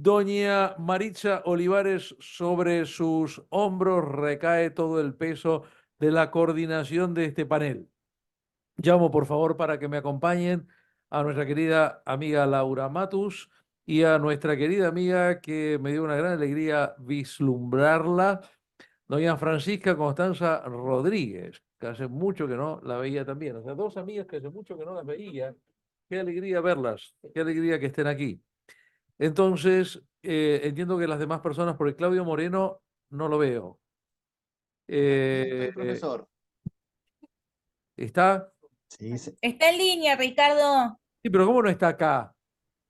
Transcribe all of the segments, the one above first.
Doña Maritza Olivares, sobre sus hombros recae todo el peso de la coordinación de este panel. Llamo, por favor, para que me acompañen a nuestra querida amiga Laura Matus y a nuestra querida amiga que me dio una gran alegría vislumbrarla, doña Francisca Constanza Rodríguez, que hace mucho que no la veía también. O sea, dos amigas que hace mucho que no las veía. Qué alegría verlas, qué alegría que estén aquí. Entonces, entiendo que las demás personas, porque Claudio Moreno no lo veo. Aquí estoy, Eh, profesor. ¿Está? Sí, sí. Está en línea, Ricardo. Sí, pero ¿cómo no está acá?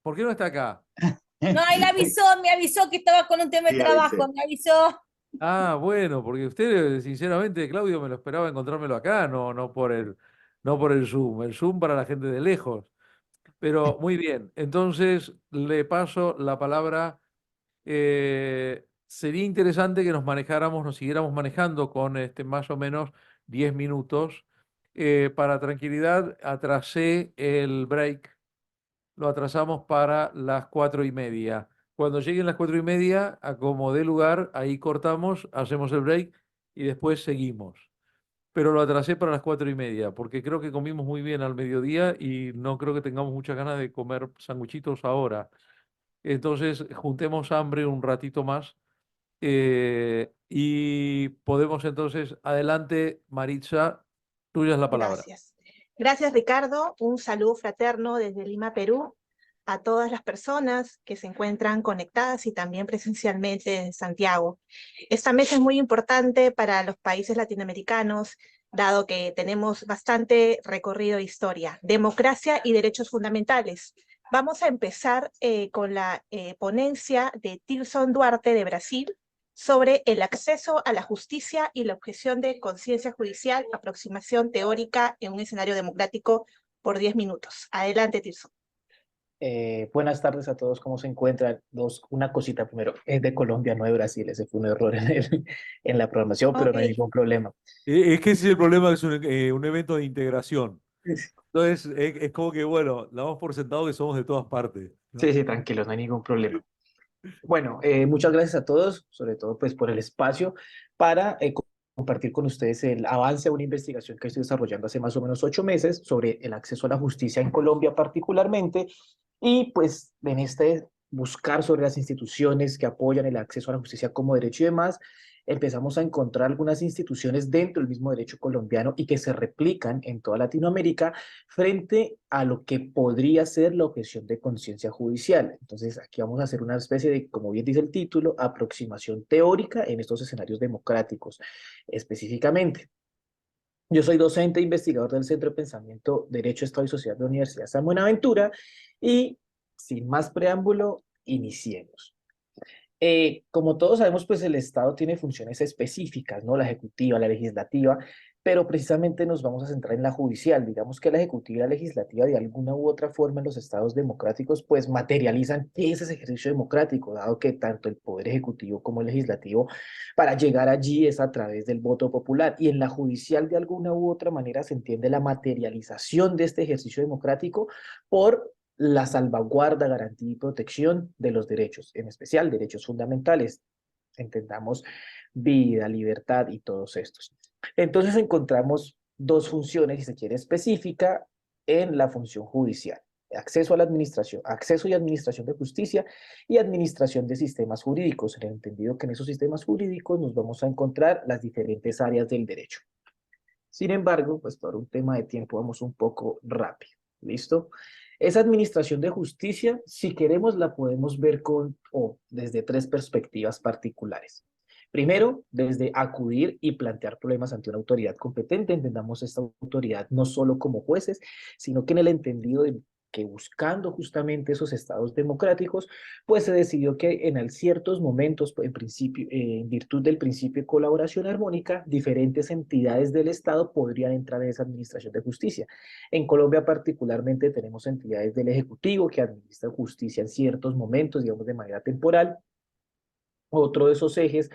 ¿Por qué no está acá? No, él avisó, me avisó que estaba con un tema de Sí, avisé. trabajo, me avisó. Ah, bueno, porque usted, sinceramente, Claudio, me lo esperaba encontrármelo acá, no por el Zoom. El Zoom para la gente de lejos. Pero muy bien, entonces le paso la palabra. Sería interesante que nos manejáramos, nos siguiéramos manejando con más o menos 10 minutos. Para tranquilidad, atrasé el break, lo atrasamos para las 4:30. Cuando lleguen las 4:30, acomodé lugar, ahí cortamos, hacemos el break y después seguimos. Pero lo atrasé para las 4:30, porque creo que comimos muy bien al mediodía y no creo que tengamos muchas ganas de comer sanguchitos ahora. Entonces, juntemos hambre un ratito más y podemos entonces, adelante, Maritza, tuya es la palabra. Gracias. Gracias, Ricardo. Un saludo fraterno desde Lima, Perú, a todas las personas que se encuentran conectadas y también presencialmente en Santiago. Esta mesa es muy importante para los países latinoamericanos, dado que tenemos bastante recorrido de historia, democracia y derechos fundamentales. Vamos a empezar con la ponencia de Tilson Duarte de Brasil, sobre el acceso a la justicia y la objeción de conciencia judicial, aproximación teórica en un escenario democrático, por 10 minutos. Adelante, Tirso. Buenas tardes a todos, ¿cómo se encuentran? Una cosita primero, es de Colombia, no de Brasil, ese fue un error en la programación, pero Ok, no hay ningún problema. Es que ese es el problema, que es un evento de integración. Entonces, es como que, bueno, damos por sentado que somos de todas partes, Sí, ¿no? sí, tranquilos, no hay ningún problema. Bueno, muchas gracias a todos, sobre todo pues por el espacio para compartir con ustedes el avance de una investigación que estoy desarrollando hace más o menos 8 meses sobre el acceso a la justicia en Colombia particularmente y pues en este buscar sobre las instituciones que apoyan el acceso a la justicia como derecho y demás, empezamos a encontrar algunas instituciones dentro del mismo derecho colombiano y que se replican en toda Latinoamérica frente a lo que podría ser la objeción de conciencia judicial. Entonces, aquí vamos a hacer una especie de, como bien dice el título, aproximación teórica en estos escenarios democráticos específicamente. Yo soy docente e investigador del Centro de Pensamiento, Derecho, Estado y Sociedad de la Universidad San Buenaventura y, sin más preámbulo, iniciemos. Como todos sabemos, pues el Estado tiene funciones específicas, ¿no? La ejecutiva, la legislativa, pero precisamente nos vamos a centrar en la judicial. Digamos que la ejecutiva y la legislativa, de alguna u otra forma, en los estados democráticos, pues materializan qué es ese ejercicio democrático, dado que tanto el poder ejecutivo como el legislativo, para llegar allí es a través del voto popular. Y en la judicial, de alguna u otra manera, se entiende la materialización de este ejercicio democrático por la salvaguarda, garantía y protección de los derechos, en especial derechos fundamentales, entendamos vida, libertad y todos estos. Entonces encontramos dos funciones, si se quiere, específica en la función judicial. Acceso a la administración, acceso y administración de justicia y administración de sistemas jurídicos, en el entendido que en esos sistemas jurídicos nos vamos a encontrar las diferentes áreas del derecho. Sin embargo, pues por un tema de tiempo vamos un poco rápido. ¿Listo? Esa administración de justicia, si queremos, la podemos ver o desde tres perspectivas particulares. Primero, desde acudir y plantear problemas ante una autoridad competente. Entendamos esta autoridad no solo como jueces, sino que en el entendido de que buscando justamente esos estados democráticos, pues se decidió que en ciertos momentos, en principio, en virtud del principio de colaboración armónica, diferentes entidades del Estado podrían entrar en esa administración de justicia. En Colombia particularmente tenemos entidades del Ejecutivo que administran justicia en ciertos momentos, digamos de manera temporal. Otro de esos ejes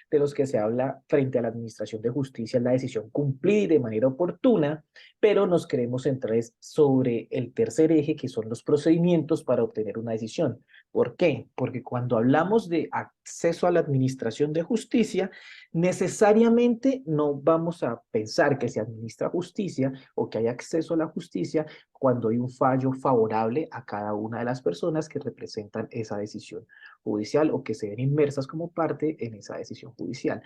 de los que se habla frente a la administración de justicia es la decisión cumplida y de manera oportuna, pero nos queremos centrar sobre el tercer eje, que son los procedimientos para obtener una decisión. ¿Por qué? Porque cuando hablamos de acceso a la administración de justicia, necesariamente no vamos a pensar que se administra justicia o que hay acceso a la justicia cuando hay un fallo favorable a cada una de las personas que representan esa decisión judicial o que se ven inmersas como parte en esa decisión judicial.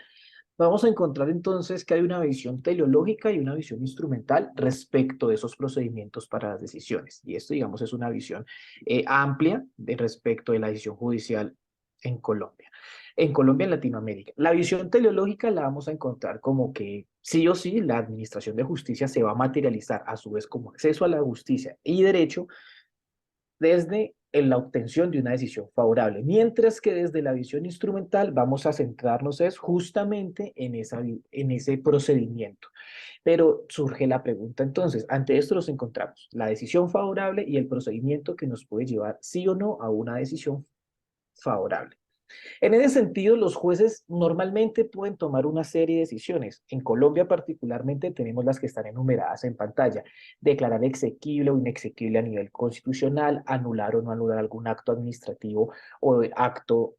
Vamos a encontrar entonces que hay una visión teleológica y una visión instrumental respecto de esos procedimientos para las decisiones. Y esto, digamos, es una visión amplia respecto de la decisión judicial en Colombia. En Colombia, en Latinoamérica. La visión teleológica la vamos a encontrar como que sí o sí la administración de justicia se va a materializar a su vez como acceso a la justicia y derecho desde en la obtención de una decisión favorable, mientras que desde la visión instrumental vamos a centrarnos es justamente en ese procedimiento. Pero surge la pregunta entonces, ante esto nos encontramos la decisión favorable y el procedimiento que nos puede llevar sí o no a una decisión favorable. En ese sentido, los jueces normalmente pueden tomar una serie de decisiones. En Colombia particularmente tenemos las que están enumeradas en pantalla. Declarar exequible o inexequible a nivel constitucional, anular o no anular algún acto administrativo o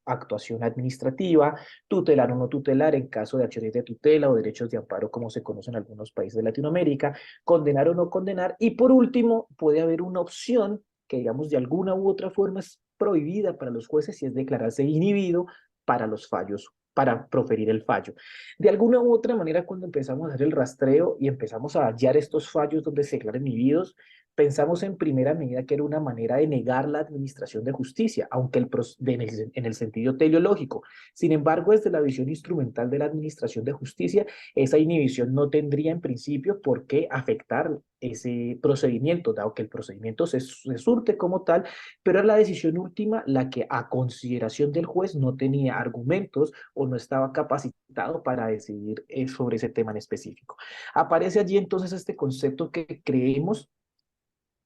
actuación administrativa, tutelar o no tutelar en caso de acciones de tutela o derechos de amparo como se conoce en algunos países de Latinoamérica, condenar o no condenar y por último puede haber una opción que digamos de alguna u otra forma es prohibida para los jueces y es declararse inhibido para los fallos, para proferir el fallo. De alguna u otra manera, cuando empezamos a hacer el rastreo y empezamos a hallar estos fallos donde se declaran inhibidos, pensamos en primera medida que era una manera de negar la administración de justicia, aunque en el sentido teleológico. Sin embargo, desde la visión instrumental de la administración de justicia, esa inhibición no tendría en principio por qué afectar ese procedimiento, dado que el procedimiento se surte como tal, pero es la decisión última la que a consideración del juez no tenía argumentos o no estaba capacitado para decidir sobre ese tema en específico. Aparece allí entonces este concepto que creemos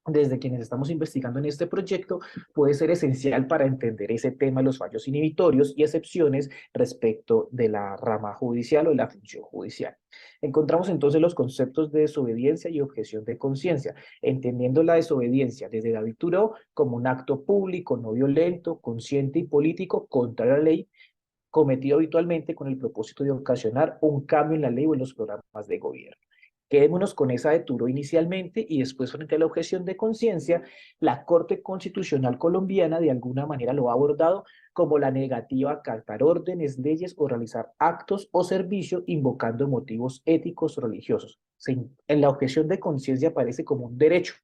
desde quienes estamos investigando en este proyecto, puede ser esencial para entender ese tema de los fallos inhibitorios y excepciones respecto de la rama judicial o de la función judicial. Encontramos entonces los conceptos de desobediencia y objeción de conciencia, entendiendo la desobediencia desde David Thoreau como un acto público, no violento, consciente y político contra la ley, cometido habitualmente con el propósito de ocasionar un cambio en la ley o en los programas de gobierno. Quedémonos con esa de Thoreau inicialmente y después frente a la objeción de conciencia, la Corte Constitucional colombiana de alguna manera lo ha abordado como la negativa a acatar órdenes, leyes o realizar actos o servicios invocando motivos éticos o religiosos. En la objeción de conciencia aparece como un derecho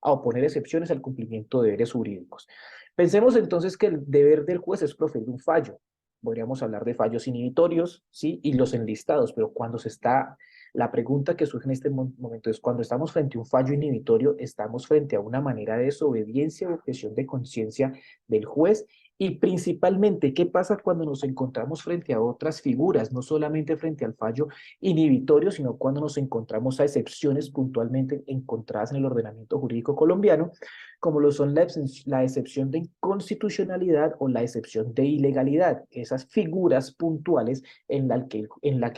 a oponer excepciones al cumplimiento de deberes jurídicos. Pensemos entonces que el deber del juez es proferir un fallo. Podríamos hablar de fallos inhibitorios, ¿sí? Y los enlistados, pero cuando se está la pregunta que surge en este momento es, cuando estamos frente a un fallo inhibitorio, estamos frente a una manera de desobediencia o objeción de conciencia del juez y principalmente, ¿qué pasa cuando nos encontramos frente a otras figuras? No solamente frente al fallo inhibitorio, sino cuando nos encontramos a excepciones puntualmente encontradas en el ordenamiento jurídico colombiano, como lo son la excepción de inconstitucionalidad o la excepción de ilegalidad, esas figuras puntuales en la que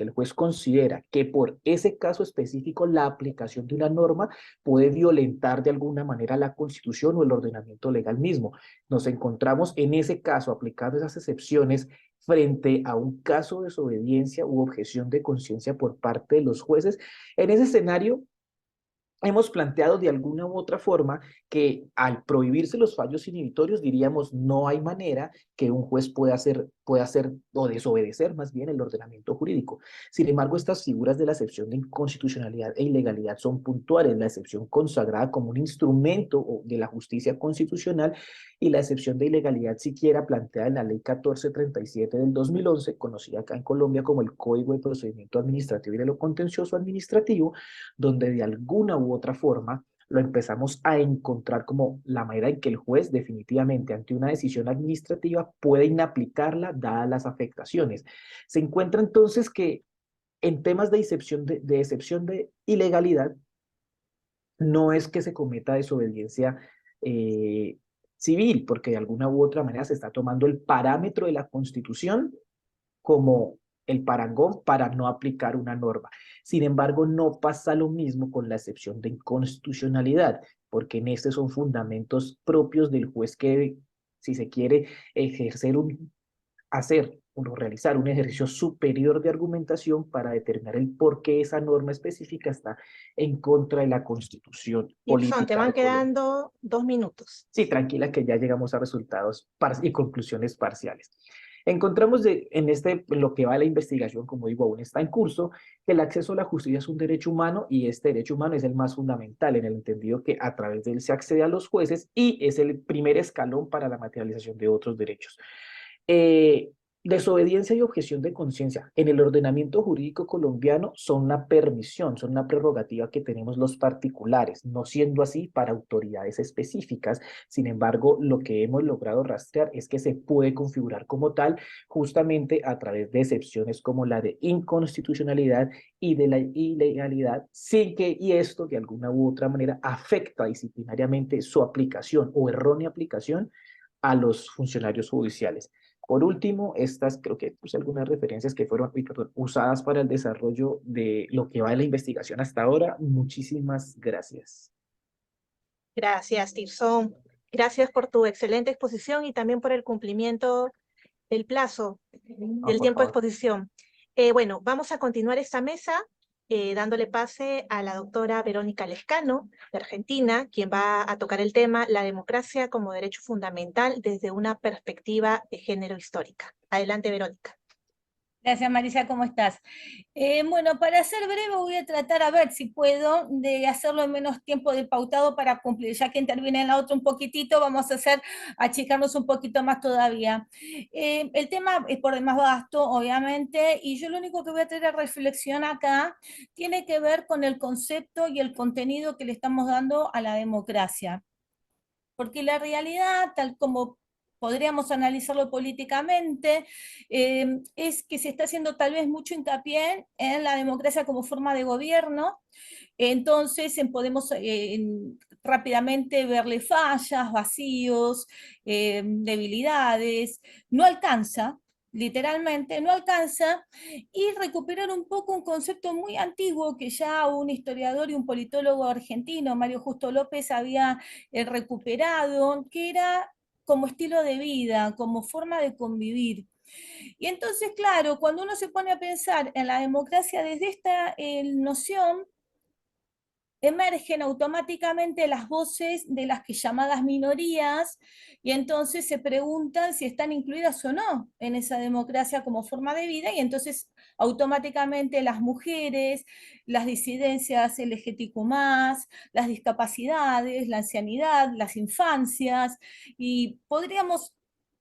el juez considera que por ese caso específico la aplicación de una norma puede violentar de alguna manera la Constitución o el ordenamiento legal mismo. Nos encontramos en ese caso aplicando esas excepciones frente a un caso de desobediencia u objeción de conciencia por parte de los jueces. En ese escenario, hemos planteado de alguna u otra forma que al prohibirse los fallos inhibitorios, diríamos, no hay manera que un juez pueda hacer o desobedecer más bien el ordenamiento jurídico. Sin embargo, estas figuras de la excepción de inconstitucionalidad e ilegalidad son puntuales, la excepción consagrada como un instrumento de la justicia constitucional y la excepción de ilegalidad siquiera planteada en la Ley 1437 del 2011, conocida acá en Colombia como el Código de Procedimiento Administrativo y de lo Contencioso Administrativo, donde de alguna u otra forma lo empezamos a encontrar como la manera en que el juez definitivamente ante una decisión administrativa puede inaplicarla dadas las afectaciones. Se encuentra entonces que en temas de excepción de ilegalidad no es que se cometa desobediencia civil, porque de alguna u otra manera se está tomando el parámetro de la Constitución como el parangón para no aplicar una norma. Sin embargo, no pasa lo mismo con la excepción de inconstitucionalidad, porque en este son fundamentos propios del juez que debe, si se quiere ejercer hacer o realizar un ejercicio superior de argumentación para determinar el por qué esa norma específica está en contra de la Constitución Tirson, te política van de Colombia. quedando 2 minutos. Sí, tranquila que ya llegamos a resultados y conclusiones parciales. Encontramos en lo que va de la investigación, como digo, aún está en curso, que el acceso a la justicia es un derecho humano y este derecho humano es el más fundamental en el entendido que a través de él se accede a los jueces y es el primer escalón para la materialización de otros derechos. Eh, Desobediencia y objeción de conciencia en el ordenamiento jurídico colombiano son una permisión, son una prerrogativa que tenemos los particulares, no siendo así para autoridades específicas. Sin embargo, lo que hemos logrado rastrear es que se puede configurar como tal justamente a través de excepciones como la de inconstitucionalidad y de la ilegalidad, y esto de alguna u otra manera afecta disciplinariamente su aplicación o errónea aplicación a los funcionarios judiciales. Por último, estas creo que puse algunas referencias que fueron usadas para el desarrollo de lo que va de la investigación hasta ahora. Muchísimas gracias. Gracias, Tirson. Gracias por tu excelente exposición y también por el cumplimiento del plazo, del Por tiempo de favor. exposición. Bueno, vamos a continuar esta mesa dándole pase a la doctora Verónica Lescano, de Argentina, quien va a tocar el tema la democracia como derecho fundamental desde una perspectiva de género histórica. Adelante, Verónica. Gracias, Marisa, ¿cómo estás? Bueno, para ser breve voy a tratar a ver si puedo de hacerlo en menos tiempo del pautado para cumplir, ya que interviene en la otra un poquitito, vamos a achicarnos un poquito más todavía. El tema es por demás vasto, obviamente, y yo lo único que voy a traer a reflexión acá tiene que ver con el concepto y el contenido que le estamos dando a la democracia. Porque la realidad, tal como podríamos analizarlo políticamente, es que se está haciendo tal vez mucho hincapié en la democracia como forma de gobierno, entonces podemos rápidamente verle fallas, vacíos, debilidades, no alcanza, literalmente no alcanza, y recuperar un poco un concepto muy antiguo que ya un historiador y un politólogo argentino, Mario Justo López, había recuperado, que era como estilo de vida, como forma de convivir. Y entonces, claro, cuando uno se pone a pensar en la democracia desde esta noción, emergen automáticamente las voces de las que llamadas minorías y entonces se preguntan si están incluidas o no en esa democracia como forma de vida y entonces automáticamente las mujeres, las disidencias LGTQ+, las discapacidades, la ancianidad, las infancias y podríamos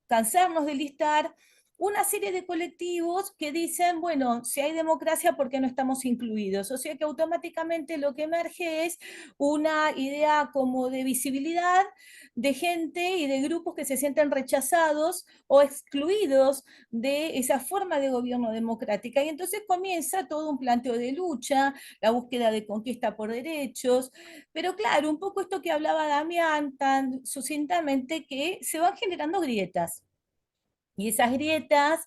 cansarnos de listar una serie de colectivos que dicen, bueno, si hay democracia, ¿por qué no estamos incluidos? O sea que automáticamente lo que emerge es una idea como de visibilidad de gente y de grupos que se sienten rechazados o excluidos de esa forma de gobierno democrática. Y entonces comienza todo un planteo de lucha, la búsqueda de conquista por derechos, pero claro, un poco esto que hablaba Damián tan sucintamente, que se van generando grietas. Y esas grietas,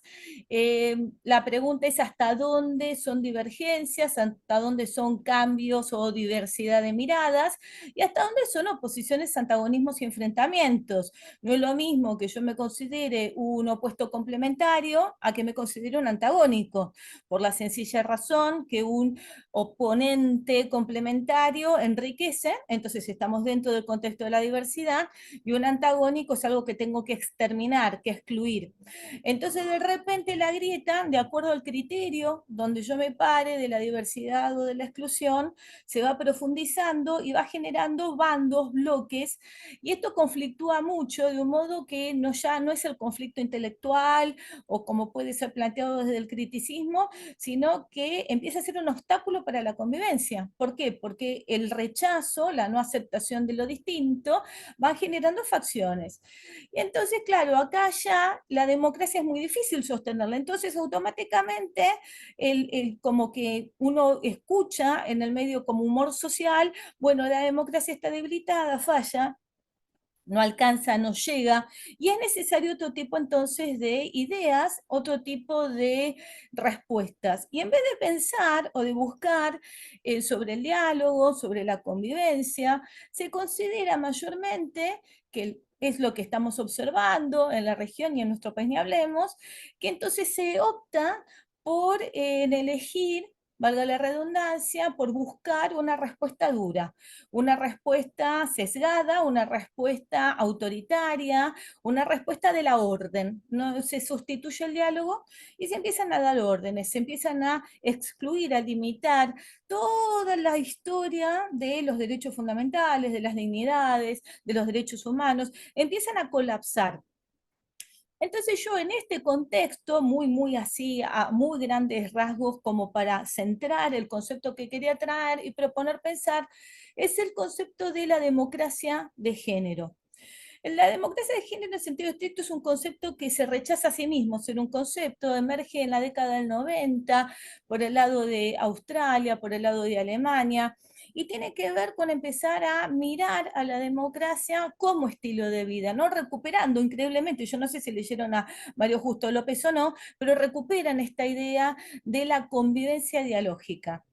la pregunta es hasta dónde son divergencias, hasta dónde son cambios o diversidad de miradas, y hasta dónde son oposiciones, antagonismos y enfrentamientos. No es lo mismo que yo me considere un opuesto complementario a que me considere un antagónico, por la sencilla razón que un oponente complementario enriquece, entonces estamos dentro del contexto de la diversidad, y un antagónico es algo que tengo que exterminar, que excluir. Entonces, de repente la grieta, de acuerdo al criterio donde yo me pare de la diversidad o de la exclusión, se va profundizando y va generando bandos, bloques, y esto conflictúa mucho de un modo que ya no es el conflicto intelectual o como puede ser planteado desde el criticismo, sino que empieza a ser un obstáculo para la convivencia. ¿Por qué? Porque el rechazo, la no aceptación de lo distinto, va generando facciones. Y entonces, claro, acá ya la democracia es muy difícil sostenerla. Entonces, automáticamente, como que uno escucha en el medio como humor social, bueno, la democracia está debilitada, falla, no alcanza, no llega, y es necesario otro tipo entonces de ideas, otro tipo de respuestas. Y en vez de pensar o de buscar sobre el diálogo, sobre la convivencia, se considera mayormente que es lo que estamos observando en la región y en nuestro país ni hablemos, que entonces se opta por elegir, valga la redundancia, por buscar una respuesta dura, una respuesta sesgada, una respuesta autoritaria, una respuesta de la orden. No se sustituye el diálogo y se empiezan a dar órdenes, se empiezan a excluir, a limitar toda la historia de los derechos fundamentales, de las dignidades, de los derechos humanos, empiezan a colapsar. Entonces yo en este contexto, muy así, a muy grandes rasgos, como para centrar el concepto que quería traer y proponer pensar, es el concepto de la democracia de género. La democracia de género en sentido estricto es un concepto que se rechaza a sí mismo, ser un concepto, emerge en la década del 90 por el lado de Australia, por el lado de Alemania, y tiene que ver con empezar a mirar a la democracia como estilo de vida, ¿no? Recuperando increíblemente, yo no sé si leyeron a Mario Justo López o no, pero recuperan esta idea de la convivencia dialógica.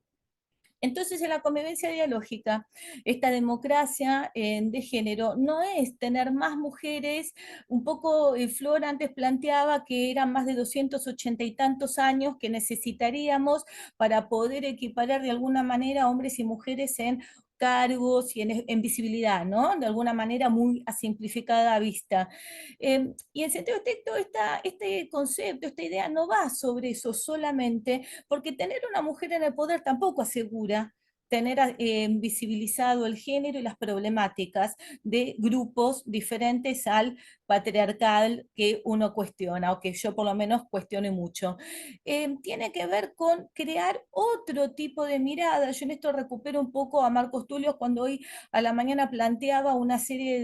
Entonces, en la convivencia dialógica, esta democracia de género no es tener más mujeres, un poco Flor antes planteaba que eran más de 280 y tantos años que necesitaríamos para poder equiparar de alguna manera hombres y mujeres en cargos y en visibilidad, ¿no? De alguna manera muy a simplificada vista. Y en sentido estricto, este concepto, esta idea no va sobre eso solamente, porque tener una mujer en el poder tampoco asegura tener visibilizado el género y las problemáticas de grupos diferentes al patriarcal que uno cuestiona, o que yo por lo menos cuestiono mucho. Tiene que ver con crear otro tipo de mirada. Yo en esto recupero un poco a Marcos Tulio cuando hoy a la mañana planteaba una serie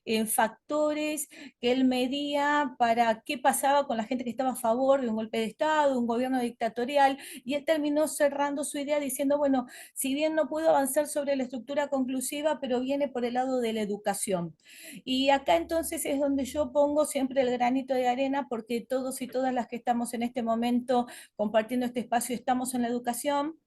de factores que él medía para qué pasaba con la gente que estaba a favor de un golpe de Estado, un gobierno dictatorial, y él terminó cerrando su idea diciendo, bueno, si bien no puedo avanzar sobre la estructura conclusiva, pero viene por el lado de la educación. Y acá entonces es donde yo pongo siempre el granito de arena, porque todos y todas las que estamos en este momento compartiendo este espacio estamos en la educación,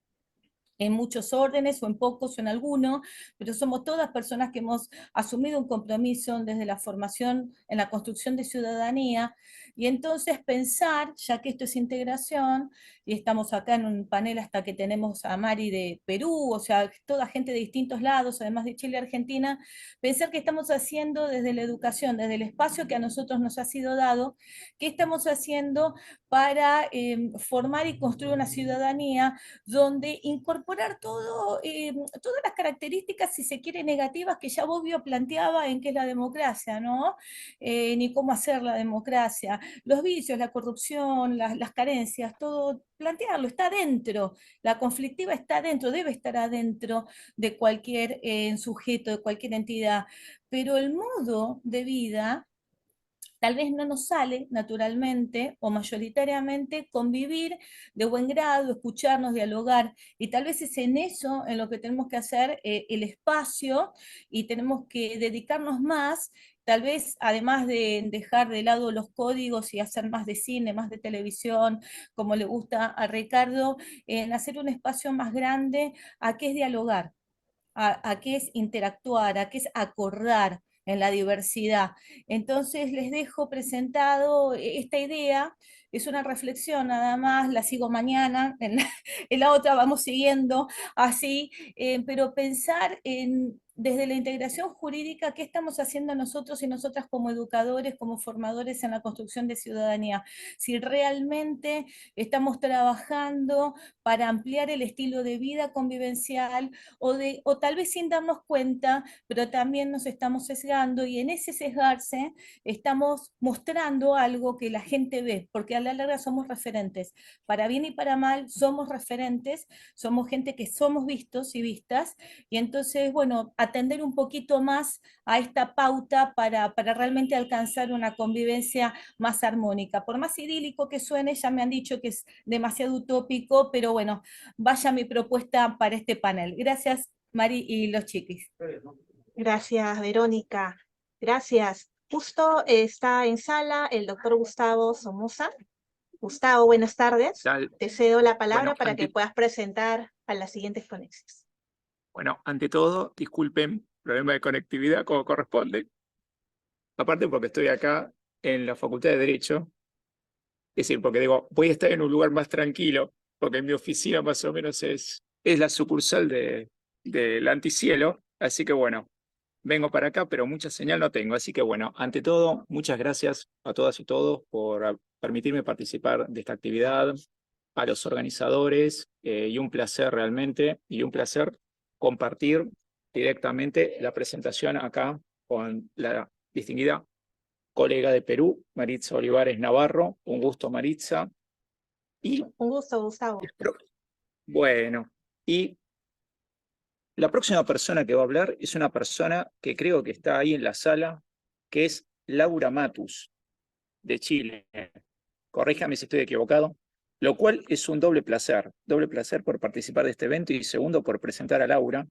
en muchos órdenes o en pocos o en alguno, pero somos todas personas que hemos asumido un compromiso desde la formación en la construcción de ciudadanía, y entonces pensar, ya que esto es integración, y estamos acá en un panel hasta que tenemos a Mari de Perú, o sea, toda gente de distintos lados, además de Chile y Argentina, pensar qué estamos haciendo desde la educación, desde el espacio que a nosotros nos ha sido dado, qué estamos haciendo para formar y construir una ciudadanía donde incorporar todas las características, si se quiere, negativas que ya Bobbio planteaba en qué es la democracia, ¿no? Ni cómo hacer la democracia, los vicios, la corrupción, las carencias, todo plantearlo, está dentro, la conflictiva está dentro, debe estar adentro de cualquier sujeto, de cualquier entidad, pero el modo de vida tal vez no nos sale naturalmente o mayoritariamente convivir de buen grado, escucharnos, dialogar, y tal vez es en eso en lo que tenemos que hacer el espacio, y tenemos que dedicarnos más, tal vez además de dejar de lado los códigos y hacer más de cine, más de televisión, como le gusta a Ricardo, en hacer un espacio más grande a qué es dialogar, a qué es interactuar, a qué es acordar en la diversidad. Entonces les dejo presentado esta idea, es una reflexión nada más, la sigo mañana, en la otra vamos siguiendo así, pero pensar desde la integración jurídica, qué estamos haciendo nosotros y nosotras como educadores, como formadores en la construcción de ciudadanía, si realmente estamos trabajando para ampliar el estilo de vida convivencial, o tal vez sin darnos cuenta, pero también nos estamos sesgando, y en ese sesgarse estamos mostrando algo que la gente ve, porque a la larga somos referentes, para bien y para mal somos referentes, somos gente que somos vistos y vistas, y entonces, bueno, atender un poquito más a esta pauta para realmente alcanzar una convivencia más armónica. Por más idílico que suene, ya me han dicho que es demasiado utópico, pero bueno, vaya mi propuesta para este panel. Gracias, Mari y los chiquis. Gracias, Verónica. Gracias. Justo está en sala el doctor Gustavo Somoza. Gustavo, buenas tardes. Tal. Te cedo la palabra Bueno, para que puedas presentar a las siguientes ponencias. Bueno, ante todo, disculpen, problema de conectividad como corresponde. Aparte porque estoy acá en la Facultad de Derecho, es decir, porque digo, voy a estar en un lugar más tranquilo, porque mi oficina más o menos es la sucursal del Anticielo, así que bueno, vengo para acá, pero mucha señal no tengo, así que bueno, ante todo, muchas gracias a todas y todos por permitirme participar de esta actividad, a los organizadores, y un placer realmente, y un placer compartir directamente la presentación acá con la distinguida colega de Perú, Maritza Olivares Navarro. Un gusto, Maritza. Y, Un gusto, Gustavo. bueno, y la próxima persona que va a hablar es una persona que creo que está ahí en la sala, que es Laura Matus, de Chile. Corríjame si estoy equivocado. Lo cual es un doble placer por participar de este evento y segundo por presentar a Laura,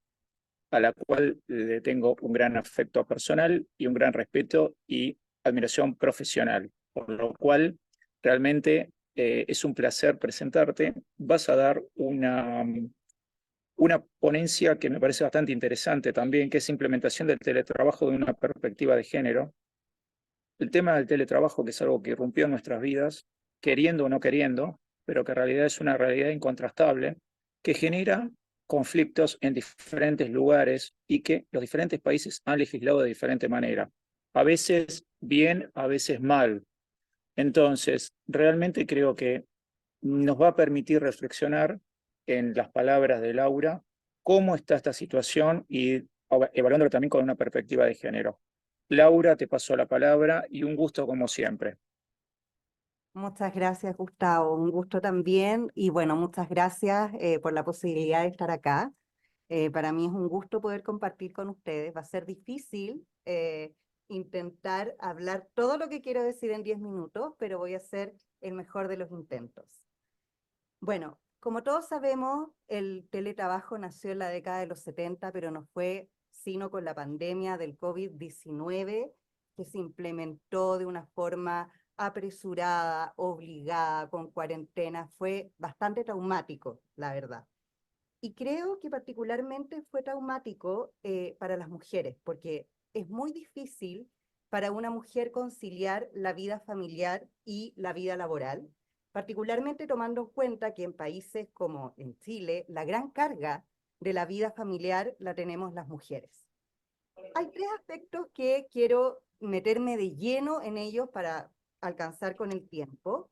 a la cual le tengo un gran afecto personal y un gran respeto y admiración profesional, por lo cual realmente es un placer presentarte. Vas a dar una ponencia que me parece bastante interesante también, que es implementación del teletrabajo de una perspectiva de género. El tema del teletrabajo, que es algo que irrumpió en nuestras vidas, queriendo o no queriendo, pero que en realidad es una realidad incontrastable, que genera conflictos en diferentes lugares y que los diferentes países han legislado de diferente manera. A veces bien, a veces mal. Entonces, realmente creo que nos va a permitir reflexionar en las palabras de Laura cómo está esta situación y evaluándolo también con una perspectiva de género. Laura, te paso la palabra y un gusto como siempre. Muchas gracias, Gustavo. Un gusto también. Y bueno, muchas gracias por la posibilidad de estar acá. Para mí es un gusto poder compartir con ustedes. Va a ser difícil intentar hablar todo lo que quiero decir en 10 minutos, pero voy a hacer el mejor de los intentos. Bueno, como todos sabemos, el teletrabajo nació en la década de los 70, pero no fue sino con la pandemia del COVID-19 que se implementó de una forma apresurada, obligada, con cuarentena. Fue bastante traumático, la verdad. Y creo que particularmente fue traumático para las mujeres, porque es muy difícil para una mujer conciliar la vida familiar y la vida laboral, particularmente tomando en cuenta que en países como en Chile, la gran carga de la vida familiar la tenemos las mujeres. Hay tres aspectos que quiero meterme de lleno en ellos para alcanzar con el tiempo.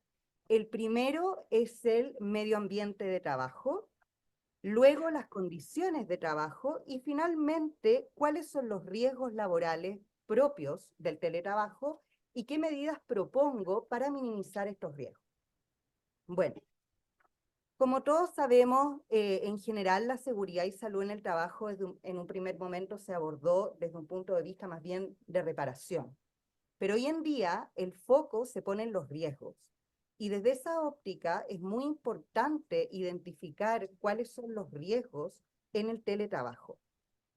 El primero es el medio ambiente de trabajo, luego las condiciones de trabajo y finalmente cuáles son los riesgos laborales propios del teletrabajo y qué medidas propongo para minimizar estos riesgos. Bueno, como todos sabemos, en general la seguridad y salud en el trabajo en un primer momento se abordó desde un punto de vista más bien de reparación. Pero hoy en día el foco se pone en los riesgos. Y desde esa óptica es muy importante identificar cuáles son los riesgos en el teletrabajo.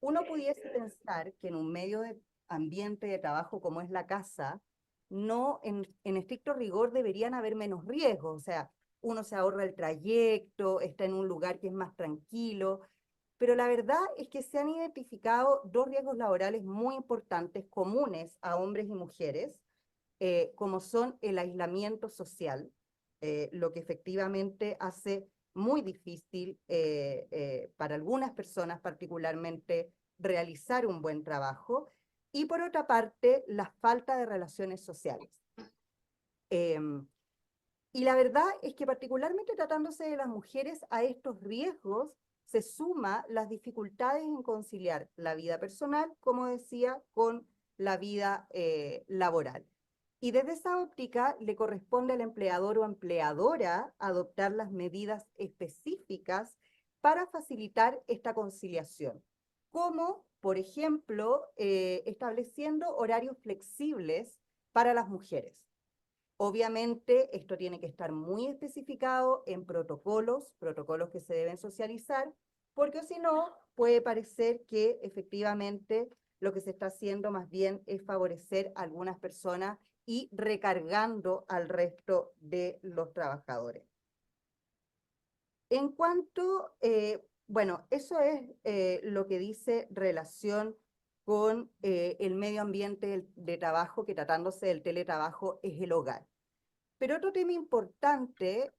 Uno pudiese pensar que en un medio de ambiente de trabajo como es la casa, no en estricto rigor deberían haber menos riesgos, o sea, uno se ahorra el trayecto, está en un lugar que es más tranquilo, pero la verdad es que se han identificado dos riesgos laborales muy importantes, comunes a hombres y mujeres, como son el aislamiento social, lo que efectivamente hace muy difícil para algunas personas particularmente realizar un buen trabajo, y por otra parte, la falta de relaciones sociales. Y la verdad es que particularmente tratándose de las mujeres, a estos riesgos se suma las dificultades en conciliar la vida personal, como decía, con la vida laboral. Y desde esa óptica le corresponde al empleador o empleadora adoptar las medidas específicas para facilitar esta conciliación, como, por ejemplo, estableciendo horarios flexibles para las mujeres. Obviamente, esto tiene que estar muy especificado en protocolos que se deben socializar, porque si no, puede parecer que efectivamente lo que se está haciendo más bien es favorecer a algunas personas y recargando al resto de los trabajadores. En cuanto, bueno, eso es lo que dice relación con el medio ambiente de trabajo, que tratándose del teletrabajo es el hogar. Pero otro tema importante,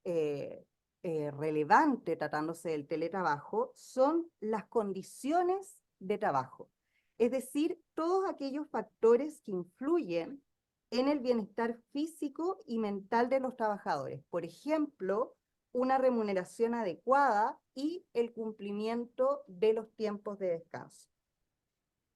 relevante tratándose del teletrabajo, son las condiciones de trabajo. Es decir, todos aquellos factores que influyen en el bienestar físico y mental de los trabajadores. Por ejemplo, una remuneración adecuada y el cumplimiento de los tiempos de descanso.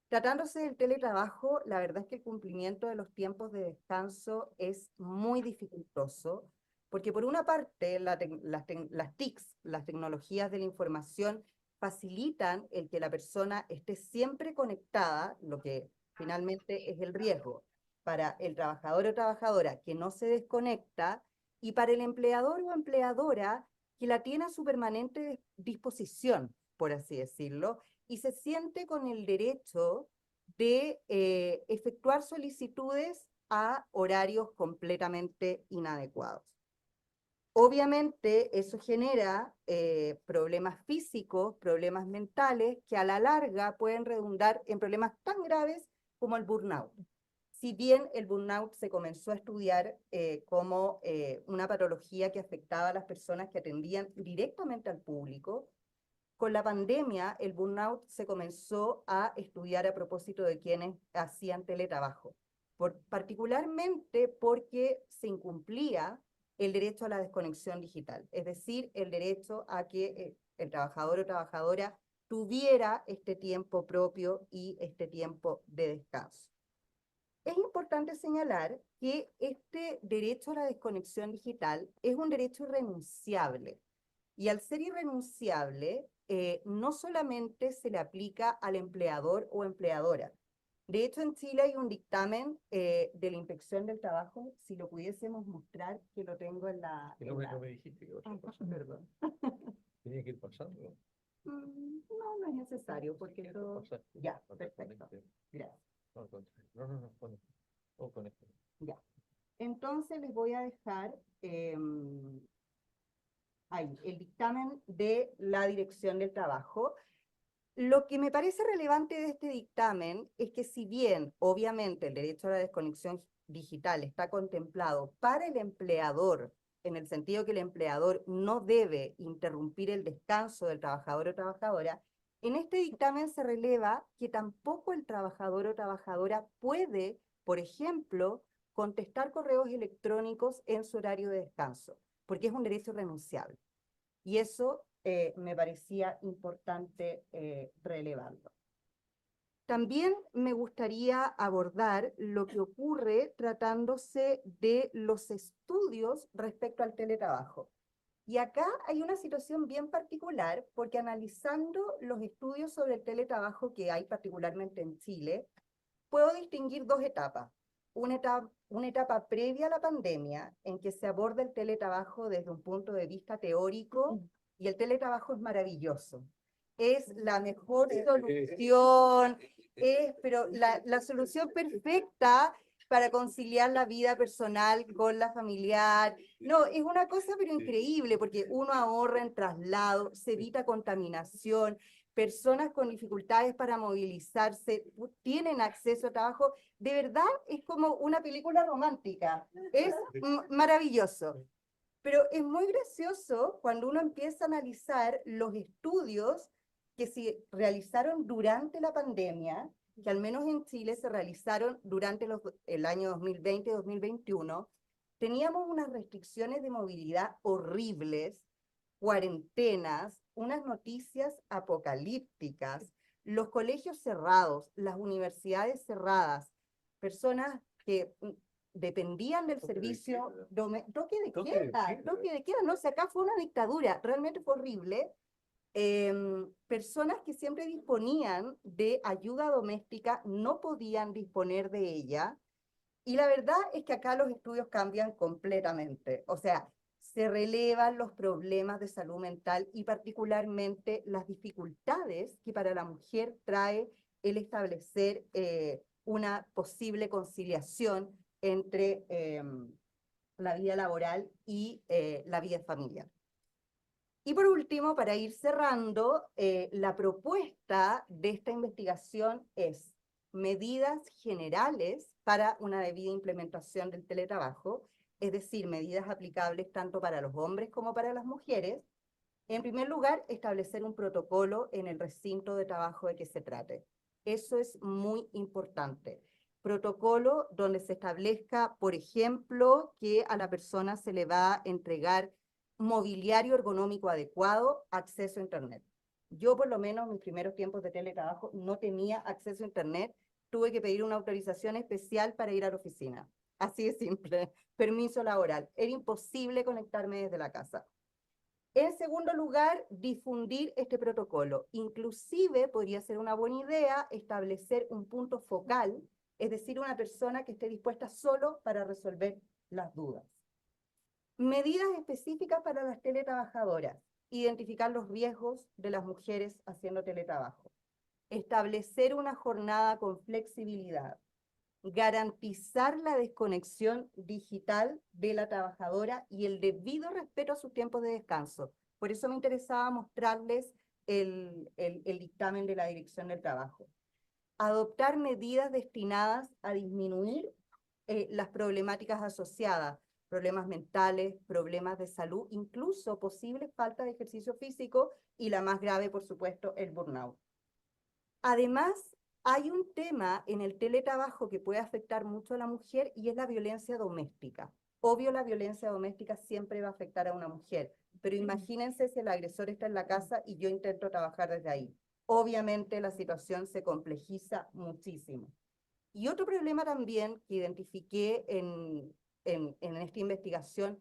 Tratándose del teletrabajo, la verdad es que el cumplimiento de los tiempos de descanso es muy dificultoso, porque por una parte las TICs, las tecnologías de la información, facilitan el que la persona esté siempre conectada, lo que finalmente es el riesgo para el trabajador o trabajadora que no se desconecta, y para el empleador o empleadora que la tiene a su permanente disposición, por así decirlo, y se siente con el derecho de efectuar solicitudes a horarios completamente inadecuados. Obviamente eso genera problemas físicos, problemas mentales, que a la larga pueden redundar en problemas tan graves como el burnout. Si bien el burnout se comenzó a estudiar como una patología que afectaba a las personas que atendían directamente al público, con la pandemia el burnout se comenzó a estudiar a propósito de quienes hacían teletrabajo, particularmente porque se incumplía el derecho a la desconexión digital, es decir, el derecho a que el trabajador o trabajadora tuviera este tiempo propio y este tiempo de descanso. Es importante señalar que este derecho a la desconexión digital es un derecho irrenunciable. Y al ser irrenunciable, no solamente se le aplica al empleador o empleadora. De hecho, en Chile hay un dictamen de la Inspección del Trabajo, si lo pudiésemos mostrar, que lo tengo en la... No me dijiste que ibas a pasar. Perdón. Tenía que ir pasando. No, no es necesario, porque todo... Ya, perfecto. Gracias. No, con esto. Ya. Entonces les voy a dejar ahí el dictamen de la Dirección del Trabajo. Lo que me parece relevante de este dictamen es que si bien obviamente el derecho a la desconexión digital está contemplado para el empleador, en el sentido que el empleador no debe interrumpir el descanso del trabajador o trabajadora, en este dictamen se releva que tampoco el trabajador o trabajadora puede, por ejemplo, contestar correos electrónicos en su horario de descanso, porque es un derecho renunciable. Y eso me parecía importante relevarlo. También me gustaría abordar lo que ocurre tratándose de los estudios respecto al teletrabajo. Y acá hay una situación bien particular, porque analizando los estudios sobre el teletrabajo que hay particularmente en Chile, puedo distinguir dos etapas. Una etapa previa a la pandemia, en que se aborda el teletrabajo desde un punto de vista teórico, y el teletrabajo es maravilloso. Es la mejor solución, pero la solución perfecta para conciliar la vida personal con la familiar. No, es una cosa pero increíble, porque uno ahorra en traslado, se evita contaminación, personas con dificultades para movilizarse tienen acceso a trabajo. De verdad es como una película romántica, es maravilloso. Pero es muy gracioso cuando uno empieza a analizar los estudios que se realizaron durante la pandemia, que al menos en Chile se realizaron durante el año 2020 y 2021, teníamos unas restricciones de movilidad horribles, cuarentenas, unas noticias apocalípticas, los colegios cerrados, las universidades cerradas, personas que dependían del servicio, toque de queda, no sé, acá fue una dictadura, realmente fue horrible. Personas que siempre disponían de ayuda doméstica no podían disponer de ella, y la verdad es que acá los estudios cambian completamente, o sea, se relevan los problemas de salud mental y particularmente las dificultades que para la mujer trae el establecer una posible conciliación entre la vida laboral y la vida familiar. Y por último, para ir cerrando, la propuesta de esta investigación es medidas generales para una debida implementación del teletrabajo, es decir, medidas aplicables tanto para los hombres como para las mujeres. En primer lugar, establecer un protocolo en el recinto de trabajo de que se trate. Eso es muy importante. Protocolo donde se establezca, por ejemplo, que a la persona se le va a entregar mobiliario ergonómico adecuado, acceso a Internet. Yo, por lo menos, en mis primeros tiempos de teletrabajo no tenía acceso a Internet, tuve que pedir una autorización especial para ir a la oficina. Así de simple, permiso laboral. Era imposible conectarme desde la casa. En segundo lugar, difundir este protocolo. Inclusive podría ser una buena idea establecer un punto focal, es decir, una persona que esté dispuesta solo para resolver las dudas. Medidas específicas para las teletrabajadoras. Identificar los riesgos de las mujeres haciendo teletrabajo. Establecer una jornada con flexibilidad. Garantizar la desconexión digital de la trabajadora y el debido respeto a sus tiempos de descanso. Por eso me interesaba mostrarles el dictamen de la Dirección del Trabajo. Adoptar medidas destinadas a disminuir las problemáticas asociadas, problemas mentales, problemas de salud, incluso posibles falta de ejercicio físico y la más grave, por supuesto, el burnout. Además, hay un tema en el teletrabajo que puede afectar mucho a la mujer y es la violencia doméstica. Obvio, la violencia doméstica siempre va a afectar a una mujer, pero imagínense si el agresor está en la casa y yo intento trabajar desde ahí. Obviamente la situación se complejiza muchísimo. Y otro problema también que identifiqué en esta investigación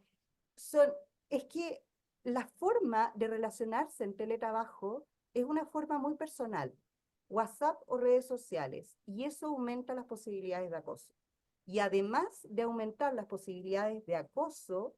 es que la forma de relacionarse en teletrabajo es una forma muy personal. WhatsApp o redes sociales, y eso aumenta las posibilidades de acoso. Y además de aumentar las posibilidades de acoso,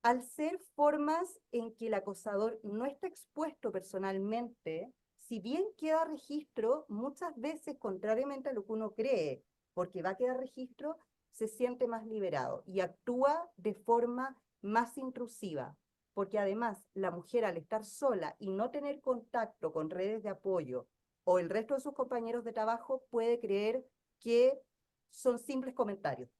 al ser formas en que el acosador no está expuesto personalmente, si bien queda registro, muchas veces, contrariamente a lo que uno cree, porque va a quedar registro, se siente más liberado y actúa de forma más intrusiva, porque además la mujer al estar sola y no tener contacto con redes de apoyo o el resto de sus compañeros de trabajo puede creer que son simples comentarios.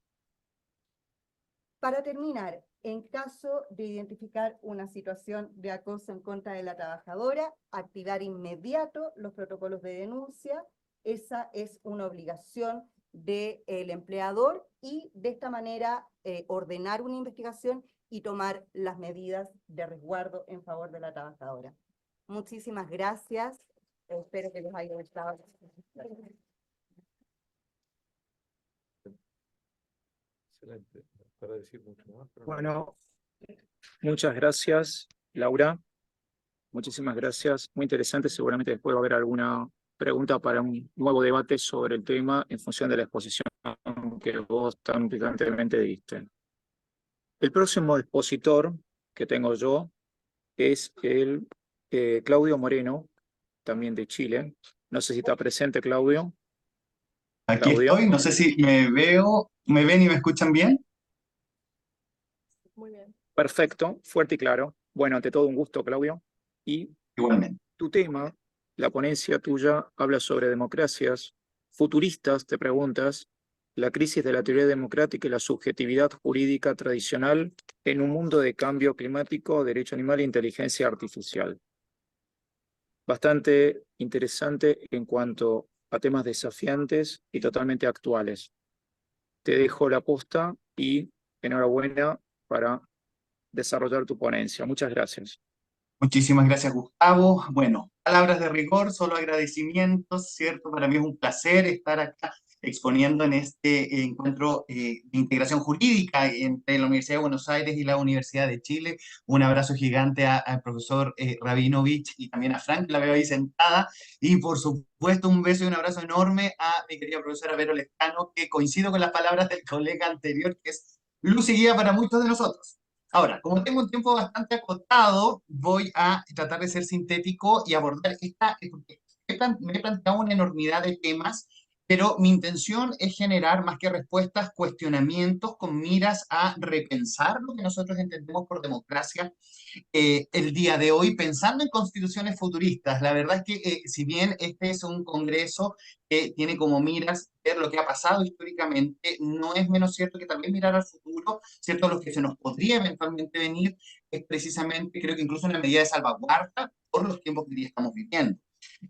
Para terminar, en caso de identificar una situación de acoso en contra de la trabajadora, activar inmediato los protocolos de denuncia. Esa es una obligación del empleador y de esta manera ordenar una investigación y tomar las medidas de resguardo en favor de la trabajadora. Muchísimas gracias. Espero que les haya gustado. Excelente. Para decir mucho más. Pero Bueno, muchas gracias, Laura. Muchísimas gracias. Muy interesante. Seguramente después va a haber alguna pregunta para un nuevo debate sobre el tema en función de la exposición que vos tan brillantemente diste. El próximo expositor que tengo yo es el Claudio Moreno, también de Chile. No sé si está presente, Claudio. Aquí Claudio. estoy, no sé si me ven y me escuchan bien. Muy bien. Perfecto, fuerte y claro. Bueno, ante todo un gusto, Claudio. Y Igualmente. tu tema, la ponencia tuya, habla sobre democracias futuristas, te preguntas, la crisis de la teoría democrática y la subjetividad jurídica tradicional en un mundo de cambio climático, derecho animal e inteligencia artificial. Bastante interesante en cuanto a temas desafiantes y totalmente actuales. Te dejo la posta y enhorabuena para desarrollar tu ponencia. Muchas gracias. Muchísimas gracias, Gustavo. Bueno, palabras de rigor, solo agradecimientos, ¿cierto? Para mí es un placer estar acá exponiendo en este encuentro de integración jurídica entre la Universidad de Buenos Aires y la Universidad de Chile. Un abrazo gigante al profesor Rabinovich y también a Frank, que la veo ahí sentada. Y por supuesto un beso y un abrazo enorme a mi querida profesora Vero Lescano, que coincido con las palabras del colega anterior, que es luz y guía para muchos de nosotros. Ahora, como tengo un tiempo bastante acotado, voy a tratar de ser sintético y abordar esta me he planteado una enormidad de temas, pero mi intención es generar, más que respuestas, cuestionamientos con miras a repensar lo que nosotros entendemos por democracia el día de hoy, pensando en constituciones futuristas. La verdad es que si bien este es un congreso que tiene como miras ver lo que ha pasado históricamente, no es menos cierto que también mirar al futuro, cierto, lo que se nos podría eventualmente venir, es precisamente, creo que incluso una medida de salvaguarda por los tiempos que hoy día estamos viviendo.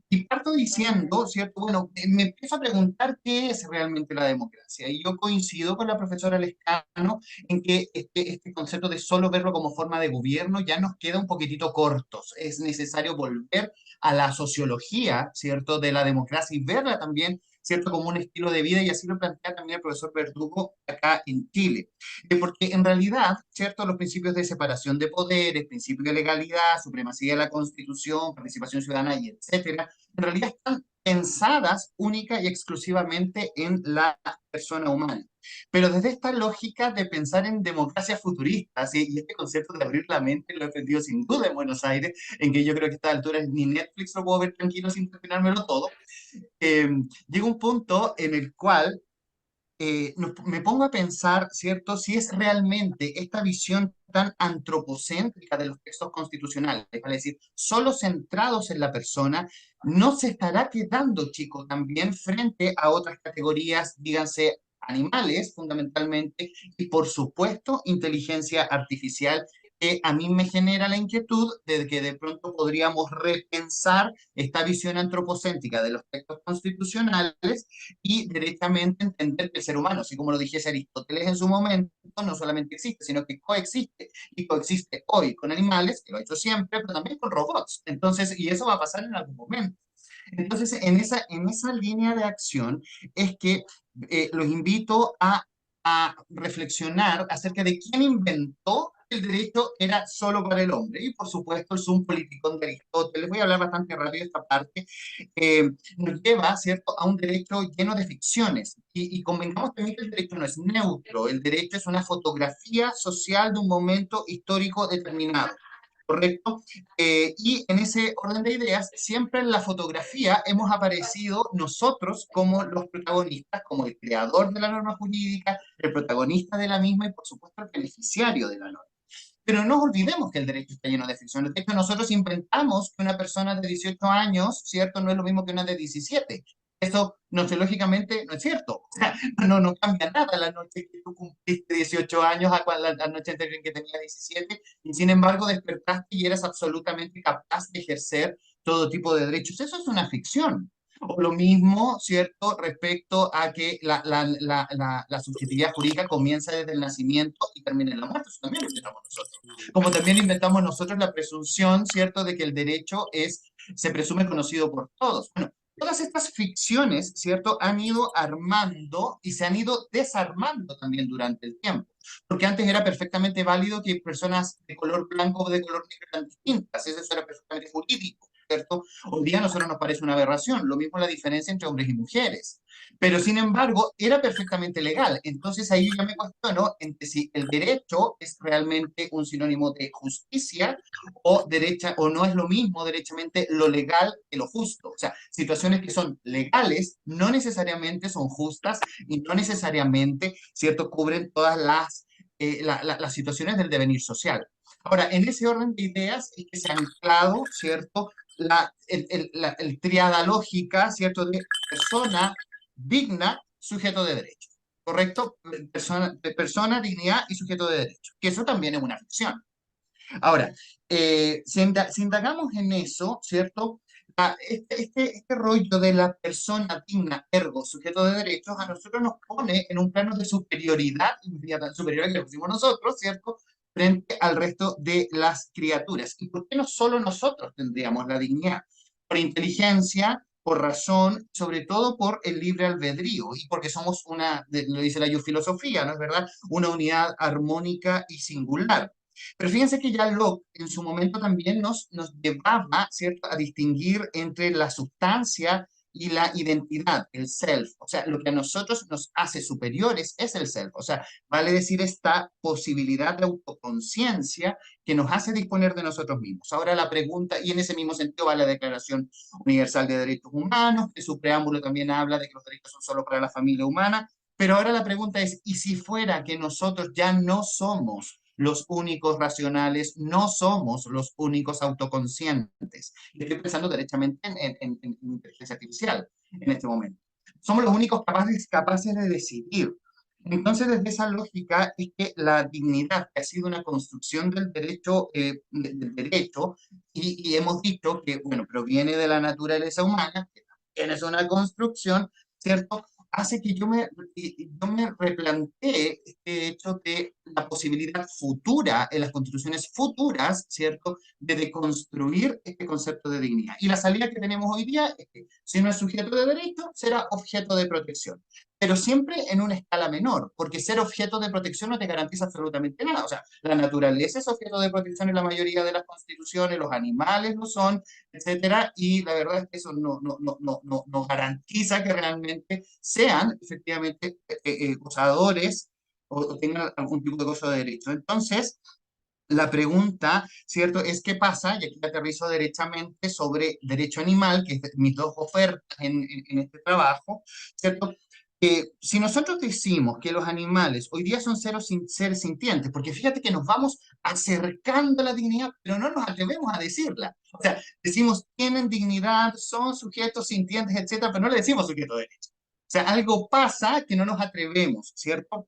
Y parto diciendo, ¿cierto? Bueno, me empiezo a preguntar qué es realmente la democracia. Y yo coincido con la profesora Lescano en que este concepto de solo verlo como forma de gobierno ya nos queda un poquitito cortos. Es necesario volver a la sociología, ¿cierto?, de la democracia y verla también, ¿cierto?, como un estilo de vida, y así lo plantea también el profesor Verdugo acá en Chile. Porque en realidad, ¿cierto?, los principios de separación de poderes, principio de legalidad, supremacía de la Constitución, participación ciudadana y etcétera, en realidad están pensadas única y exclusivamente en la persona humana. Pero desde esta lógica de pensar en democracia futurista, ¿sí? Y este concepto de abrir la mente lo he aprendido sin duda en Buenos Aires, en que yo creo que a esta altura ni Netflix lo puedo ver tranquilo sin terminármelo todo, llega un punto en el cual me pongo a pensar, ¿cierto?, si es realmente esta visión tan antropocéntrica de los textos constitucionales, es decir, solo centrados en la persona, no se estará quedando chico también frente a otras categorías, díganse animales fundamentalmente, y por supuesto inteligencia artificial, que a mí me genera la inquietud de que de pronto podríamos repensar esta visión antropocéntrica de los textos constitucionales y directamente entender que el ser humano, así como lo dijese Aristóteles en su momento, no solamente existe, sino que coexiste, y coexiste hoy con animales, que lo ha hecho siempre, pero también con robots. Entonces, y eso va a pasar en algún momento. Entonces, en esa línea de acción es que los invito a reflexionar acerca de quién inventó el derecho era solo para el hombre. Y por supuesto, el Zoom politicón de Aristóteles, voy a hablar bastante rápido esta parte, nos lleva, ¿cierto?, a un derecho lleno de ficciones. Y convengamos también que el derecho no es neutro, el derecho es una fotografía social de un momento histórico determinado. ¿Correcto? Y en ese orden de ideas, siempre en la fotografía hemos aparecido nosotros como los protagonistas, como el creador de la norma jurídica, el protagonista de la misma y por supuesto el beneficiario de la norma. Pero no olvidemos que el derecho está lleno de ficciones. De hecho, nosotros inventamos que una persona de 18 años, ¿cierto?, no es lo mismo que una de 17. Eso, nociológicamente, no es cierto. O sea, no cambia nada la noche que tú cumpliste 18 años a la noche anterior en que tenías 17, y sin embargo despertaste y eras absolutamente capaz de ejercer todo tipo de derechos. Eso es una ficción. O lo mismo, ¿cierto?, respecto a que la subjetividad jurídica comienza desde el nacimiento y termina en la muerte. Eso también lo inventamos nosotros. Como también inventamos nosotros la presunción, ¿cierto?, de que el derecho se presume conocido por todos. Bueno, todas estas ficciones, ¿cierto?, han ido armando y se han ido desarmando también durante el tiempo. Porque antes era perfectamente válido que personas de color blanco o de color negro eran distintas. Eso era perfectamente jurídico, ¿cierto? Hoy día a nosotros nos parece una aberración. Lo mismo la diferencia entre hombres y mujeres. Pero sin embargo, era perfectamente legal. Entonces ahí yo me cuestiono entre si el derecho es realmente un sinónimo de justicia o derecha, o no es lo mismo derechamente lo legal que lo justo. O sea, situaciones que son legales no necesariamente son justas y no necesariamente, ¿cierto?, cubren todas las situaciones del devenir social. Ahora, en ese orden de ideas es que se ha anclado, ¿cierto?, el triada lógica, ¿cierto?, de persona digna, sujeto de derecho. ¿Correcto? Persona, dignidad y sujeto de derecho. Que eso también es una ficción. Ahora, si indagamos en eso, ¿cierto? Este rollo de la persona digna, ergo, sujeto de derechos, a nosotros nos pone en un plano de superioridad, superior a que lo pusimos nosotros, ¿cierto?, frente al resto de las criaturas. ¿Y por qué no solo nosotros tendríamos la dignidad? Por inteligencia, por razón, sobre todo por el libre albedrío, y porque somos lo dice la filosofía, ¿no es verdad?, una unidad armónica y singular. Pero fíjense que ya Locke en su momento también nos llevaba, ¿cierto?, a distinguir entre la sustancia y la identidad, el self. O sea, lo que a nosotros nos hace superiores es el self. O sea, vale decir esta posibilidad de autoconciencia que nos hace disponer de nosotros mismos. Ahora la pregunta, y en ese mismo sentido va la Declaración Universal de Derechos Humanos, que su preámbulo también habla de que los derechos son solo para la familia humana, pero ahora la pregunta es, ¿y si fuera que nosotros ya no somos los únicos racionales, no somos los únicos autoconscientes? Y estoy pensando derechamente en inteligencia artificial en este momento. Somos los únicos capaces de decidir. Entonces, desde esa lógica es que la dignidad, que ha sido una construcción del derecho, y hemos dicho que, bueno, proviene de la naturaleza humana, que también es una construcción, ¿cierto? Hace que yo me replantee este hecho de la posibilidad futura, en las constituciones futuras, ¿cierto?, de deconstruir este concepto de dignidad. Y la salida que tenemos hoy día es que si no es sujeto de derecho, será objeto de protección. Pero siempre en una escala menor, porque ser objeto de protección no te garantiza absolutamente nada. O sea, la naturaleza es objeto de protección en la mayoría de las constituciones, los animales lo son, etcétera, y la verdad es que eso no garantiza que realmente sean efectivamente gozadores o tengan algún tipo de gozo de derecho. Entonces, la pregunta, ¿cierto?, es qué pasa, y aquí aterrizo derechamente sobre derecho animal, que es mis dos ofertas en este trabajo, ¿cierto? Si nosotros decimos que los animales hoy día son seres sintientes, porque fíjate que nos vamos acercando a la dignidad, pero no nos atrevemos a decirla. O sea, decimos tienen dignidad, son sujetos sintientes, etcétera, pero no le decimos sujeto de derecho. O sea, algo pasa que no nos atrevemos, ¿cierto?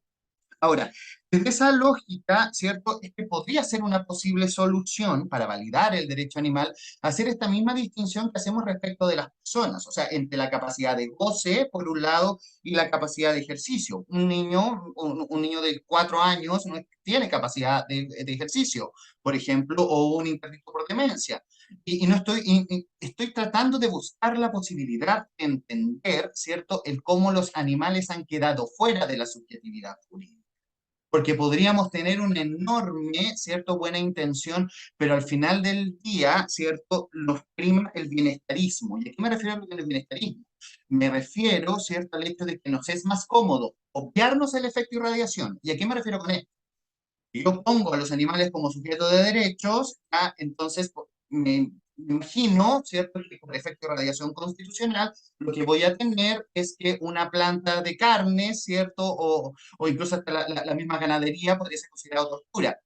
Ahora, desde esa lógica, ¿cierto?, es que podría ser una posible solución para validar el derecho animal, hacer esta misma distinción que hacemos respecto de las personas, o sea, entre la capacidad de goce, por un lado, y la capacidad de ejercicio. Un niño de 4 años no tiene capacidad de ejercicio, por ejemplo, o un interdicto por demencia. Y no estoy tratando de buscar la posibilidad de entender, ¿cierto?, el cómo los animales han quedado fuera de la subjetividad jurídica. Porque podríamos tener una enorme, ¿cierto?, buena intención, pero al final del día, ¿cierto?, nos prima el bienestarismo. ¿Y a qué me refiero con el bienestarismo? Me refiero, ¿cierto?, al hecho de que nos es más cómodo obviarnos el efecto irradiación. ¿Y a qué me refiero con esto? Si yo pongo a los animales como sujetos de derechos, entonces me imagino, ¿cierto?, que por efecto de radiación constitucional, lo que voy a tener es que una planta de carne, ¿cierto?, o incluso hasta la misma ganadería podría ser considerada tortura.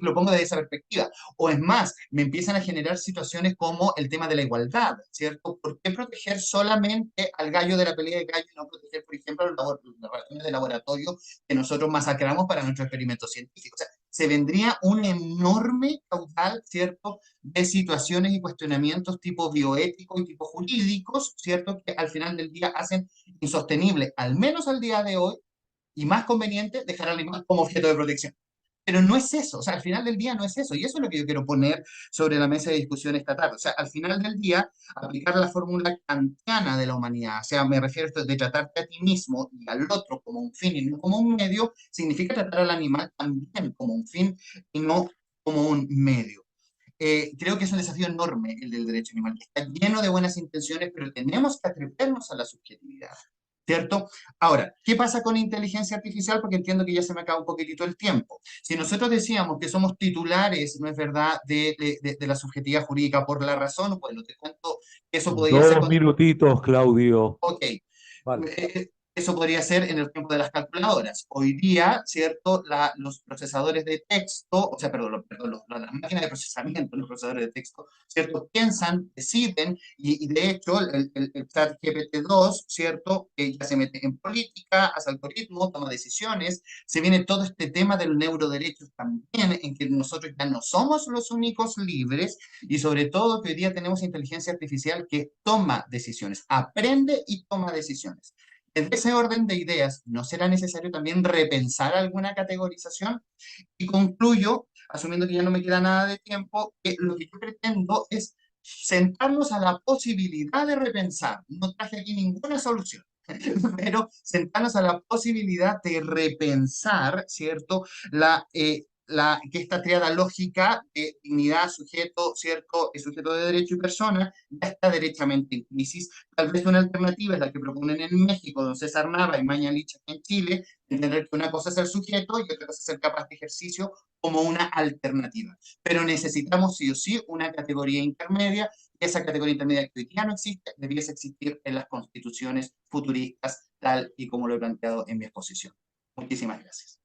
Lo pongo desde esa perspectiva. O es más, me empiezan a generar situaciones como el tema de la igualdad, ¿cierto? ¿Por qué proteger solamente al gallo de la pelea de gallo y no proteger, por ejemplo, los ratones de laboratorio que nosotros masacramos para nuestros experimentos científicos? O sea, se vendría un enorme caudal, ¿cierto?, de situaciones y cuestionamientos tipo bioéticos y tipo jurídicos, ¿cierto?, que al final del día hacen insostenible, al menos al día de hoy, y más conveniente, dejar al animal como objeto de protección. Pero no es eso, o sea, al final del día no es eso, y eso es lo que yo quiero poner sobre la mesa de discusión esta tarde. O sea, al final del día, aplicar la fórmula kantiana de la humanidad, o sea, me refiero a esto de tratarte a ti mismo y al otro como un fin y no como un medio, significa tratar al animal también como un fin y no como un medio. Creo que es un desafío enorme el del derecho animal, que está lleno de buenas intenciones, pero tenemos que atrevernos a la subjetividad, ¿cierto? Ahora, ¿qué pasa con inteligencia artificial? Porque entiendo que ya se me acaba un poquitito el tiempo. Si nosotros decíamos que somos titulares, ¿no es verdad?, de la subjetividad jurídica por la razón, bueno, te cuento que eso podría ser... 2 minutitos, Claudio. Ok. Vale. Eso podría ser en el tiempo de las calculadoras. Hoy día, ¿cierto?, los procesadores de texto, o sea, perdón, las máquinas de procesamiento, los procesadores de texto, ¿cierto?, piensan, deciden, y de hecho el chat GPT-2, ¿cierto?, que ya se mete en política, hace algoritmos, toma decisiones, se viene todo este tema del neuroderechos también, en que nosotros ya no somos los únicos libres, y sobre todo que hoy día tenemos inteligencia artificial que toma decisiones, aprende y toma decisiones. En ese orden de ideas, ¿no será necesario también repensar alguna categorización? Y concluyo, asumiendo que ya no me queda nada de tiempo, que lo que yo pretendo es sentarnos a la posibilidad de repensar. No traje aquí ninguna solución, pero sentarnos a la posibilidad de repensar, ¿cierto?, que esta triada lógica de dignidad, sujeto, ¿cierto? Sujeto de derecho y persona ya está derechamente en crisis. Tal vez una alternativa es la que proponen en México, don César Nava y Mañalich en Chile, entender que una cosa es el sujeto y otra cosa es ser capaz de ejercicio como una alternativa. Pero necesitamos sí o sí una categoría intermedia, y esa categoría intermedia que hoy día no existe, debiese existir en las constituciones futuristas, tal y como lo he planteado en mi exposición. Muchísimas gracias.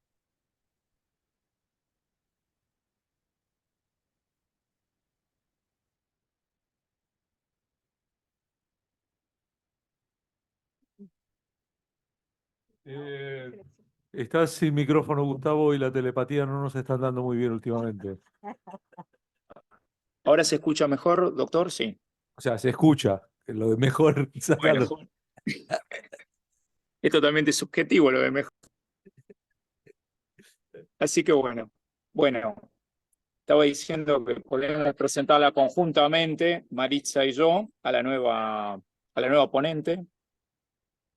Estás sin micrófono, Gustavo, y la telepatía no nos están dando muy bien últimamente. ¿Ahora se escucha mejor, doctor? Sí. O sea, se escucha. Lo de mejor, sácalo. Bueno, es totalmente subjetivo lo de mejor. Así que bueno, estaba diciendo que podemos presentarla conjuntamente, Maritza y yo, a la nueva ponente,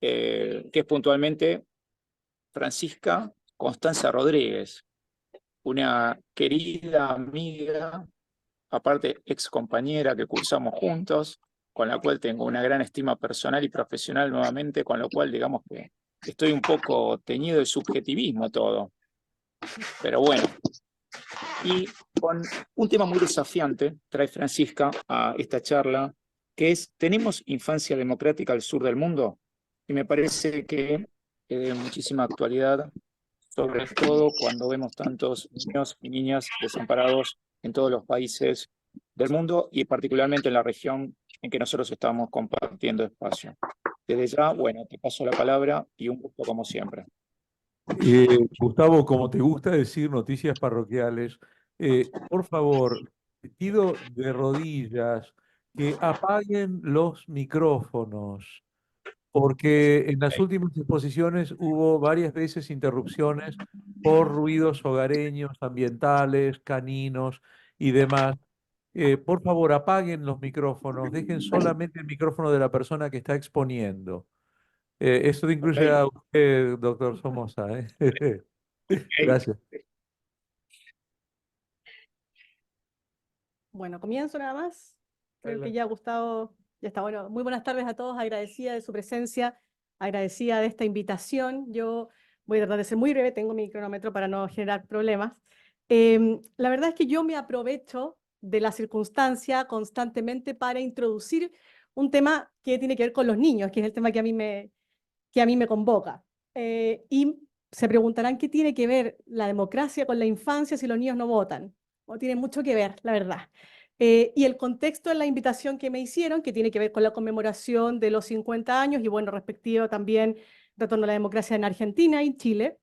que es puntualmente Francisca Constanza Rodríguez, una querida amiga, aparte ex compañera que cursamos juntos, con la cual tengo una gran estima personal y profesional nuevamente, con lo cual digamos que estoy un poco teñido de subjetivismo todo. Pero bueno, y con un tema muy desafiante trae Francisca a esta charla, que es, ¿tenemos infancia democrática al sur del mundo? Y me parece que es de muchísima actualidad, sobre todo cuando vemos tantos niños y niñas desamparados en todos los países del mundo y particularmente en la región en que nosotros estamos compartiendo espacio. Desde ya, bueno, te paso la palabra y un gusto como siempre. Gustavo, como te gusta decir noticias parroquiales, por favor, te pido de rodillas que apaguen los micrófonos, porque en las últimas exposiciones hubo varias veces interrupciones por ruidos hogareños, ambientales, caninos y demás. Por favor, apaguen los micrófonos, dejen solamente el micrófono de la persona que está exponiendo. Esto incluye a usted, doctor Somoza, ¿eh? Gracias. Bueno, comienzo nada más. Creo que Adelante. ya Gustavo, ya está. Bueno, muy buenas tardes a todos, agradecida de su presencia, agradecida de esta invitación. Yo voy a tratar de ser muy breve, tengo mi cronómetro para no generar problemas. La verdad es que yo me aprovecho de la circunstancia constantemente para introducir un tema que tiene que ver con los niños, que es el tema que a mí me convoca. Y se preguntarán qué tiene que ver la democracia con la infancia si los niños no votan. O tiene mucho que ver, la verdad. Y el contexto de la invitación que me hicieron, que tiene que ver con la conmemoración de los 50 años y bueno, respectivo también retorno a la democracia en Argentina y en Chile,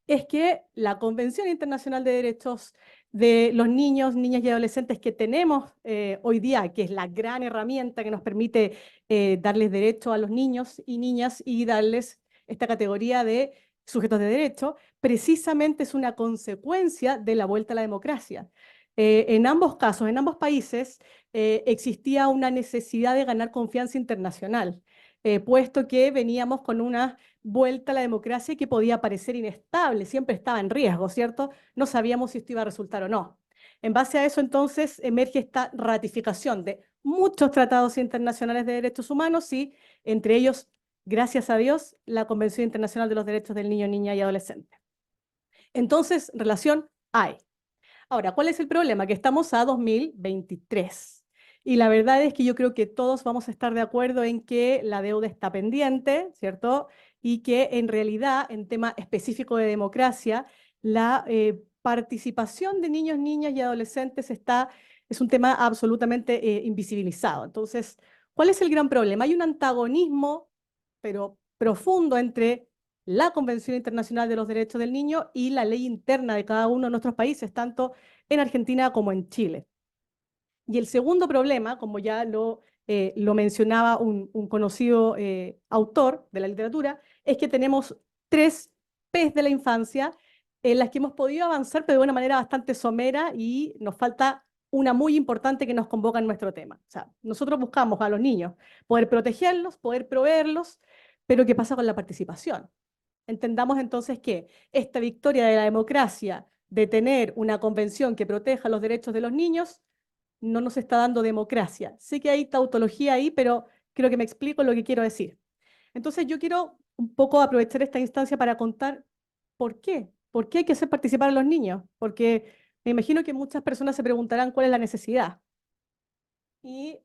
es que la Convención Internacional de Derechos de los Niños, Niñas y Adolescentes que tenemos hoy día, que es la gran herramienta que nos permite darles derecho a los niños y niñas y darles esta categoría de sujetos de derecho, precisamente es una consecuencia de la vuelta a la democracia. En ambos casos, en ambos países, existía una necesidad de ganar confianza internacional, puesto que veníamos con una vuelta a la democracia que podía parecer inestable, siempre estaba en riesgo, ¿cierto? No sabíamos si esto iba a resultar o no. En base a eso, entonces, emerge esta ratificación de muchos tratados internacionales de derechos humanos y, entre ellos, gracias a Dios, la Convención Internacional de los Derechos del Niño, Niña y Adolescente. Entonces, relación hay. Ahora, ¿cuál es el problema? Que estamos a 2023. Y la verdad es que yo creo que todos vamos a estar de acuerdo en que la deuda está pendiente, ¿cierto? Y que en realidad, en tema específico de democracia, la participación de niños, niñas y adolescentes es un tema absolutamente invisibilizado. Entonces, ¿cuál es el gran problema? Hay un antagonismo, pero profundo, entre la Convención Internacional de los Derechos del Niño y la ley interna de cada uno de nuestros países, tanto en Argentina como en Chile. Y el segundo problema, como ya lo mencionaba un conocido autor de la literatura, es que tenemos 3 P's de la infancia en las que hemos podido avanzar, pero de una manera bastante somera, y nos falta una muy importante que nos convoca en nuestro tema. O sea, nosotros buscamos a los niños poder protegerlos, poder proveerlos, pero ¿qué pasa con la participación? Entendamos entonces que esta victoria de la democracia de tener una convención que proteja los derechos de los niños, no nos está dando democracia. Sé que hay tautología ahí, pero creo que me explico lo que quiero decir. Entonces yo quiero un poco aprovechar esta instancia para contar por qué. ¿Por qué hay que hacer participar a los niños? Porque me imagino que muchas personas se preguntarán cuál es la necesidad. Y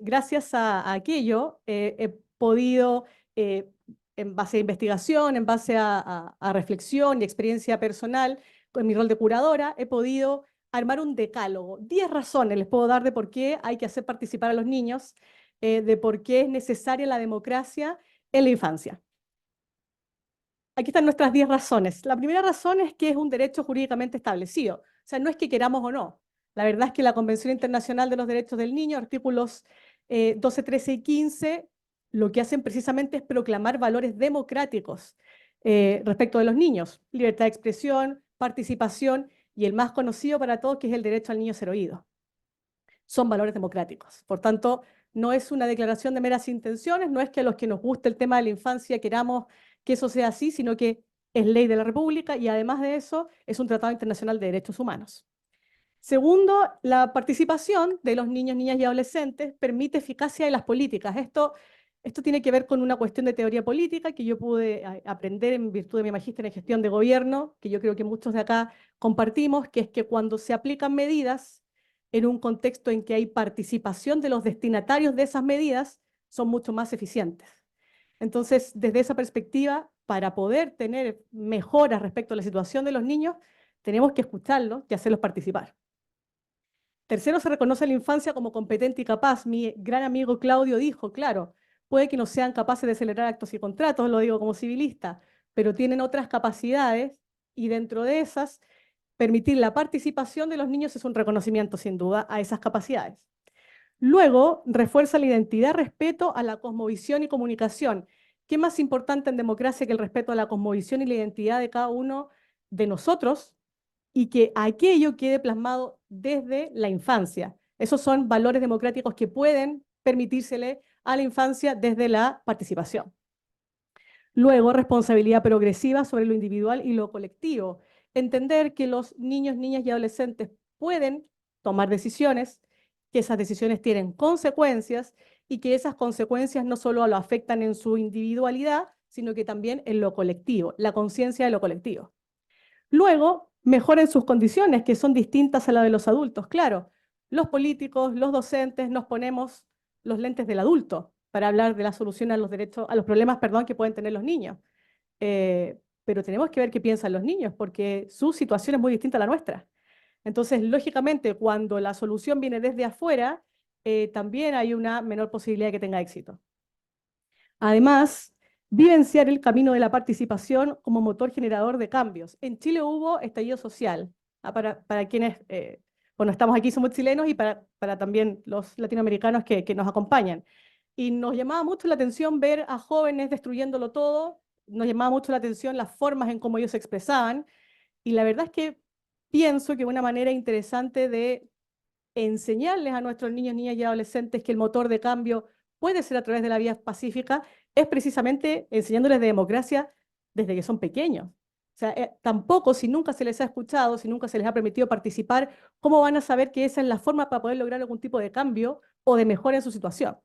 gracias a aquello he podido, en base a investigación, en base a reflexión y experiencia personal, con mi rol de curadora, he podido armar un decálogo. 10 razones les puedo dar de por qué hay que hacer participar a los niños, de por qué es necesaria la democracia en la infancia. Aquí están nuestras 10 razones. La primera razón es que es un derecho jurídicamente establecido. O sea, no es que queramos o no. La verdad es que la Convención Internacional de los Derechos del Niño, artículos 12, 13 y 15, lo que hacen precisamente es proclamar valores democráticos respecto de los niños. Libertad de expresión, participación y el más conocido para todos, que es el derecho al niño ser oído. Son valores democráticos. Por tanto, no es una declaración de meras intenciones, no es que a los que nos guste el tema de la infancia queramos que eso sea así, sino que es ley de la República y además de eso es un tratado internacional de derechos humanos. Segundo, la participación de los niños, niñas y adolescentes permite eficacia de las políticas. Esto tiene que ver con una cuestión de teoría política que yo pude aprender en virtud de mi magíster en gestión de gobierno, que yo creo que muchos de acá compartimos, que es que cuando se aplican medidas en un contexto en que hay participación de los destinatarios de esas medidas, son mucho más eficientes. Entonces, desde esa perspectiva, para poder tener mejoras respecto a la situación de los niños, tenemos que escucharlos y hacerlos participar. Tercero, se reconoce a la infancia como competente y capaz. Mi gran amigo Claudio dijo, claro, puede que no sean capaces de celebrar actos y contratos, lo digo como civilista, pero tienen otras capacidades y dentro de esas, permitir la participación de los niños es un reconocimiento sin duda a esas capacidades. Luego, refuerza la identidad, respeto a la cosmovisión y comunicación. ¿Qué más importante en democracia que el respeto a la cosmovisión y la identidad de cada uno de nosotros y que aquello quede plasmado desde la infancia? Esos son valores democráticos que pueden permitírsele a la infancia desde la participación. Luego, responsabilidad progresiva sobre lo individual y lo colectivo. Entender que los niños, niñas y adolescentes pueden tomar decisiones, que esas decisiones tienen consecuencias y que esas consecuencias no solo lo afectan en su individualidad, sino que también en lo colectivo, la conciencia de lo colectivo. Luego, mejoren sus condiciones, que son distintas a las de los adultos. Claro, los políticos, los docentes, nos ponemos los lentes del adulto para hablar de la solución a los problemas, que pueden tener los niños. Pero tenemos que ver qué piensan los niños, porque su situación es muy distinta a la nuestra. Entonces, lógicamente, cuando la solución viene desde afuera, también hay una menor posibilidad de que tenga éxito. Además, vivenciar el camino de la participación como motor generador de cambios. En Chile hubo estallido social, para quienes, bueno, estamos aquí, somos chilenos y para también los latinoamericanos que nos acompañan. Y nos llamaba mucho la atención ver a jóvenes destruyéndolo todo, nos llamaba mucho la atención las formas en cómo ellos se expresaban, y la verdad es que pienso que una manera interesante de enseñarles a nuestros niños, niñas y adolescentes que el motor de cambio puede ser a través de la vía pacífica es precisamente enseñándoles de democracia desde que son pequeños. O sea, tampoco, si nunca se les ha escuchado, si nunca se les ha permitido participar, ¿cómo van a saber que esa es la forma para poder lograr algún tipo de cambio o de mejora en su situación?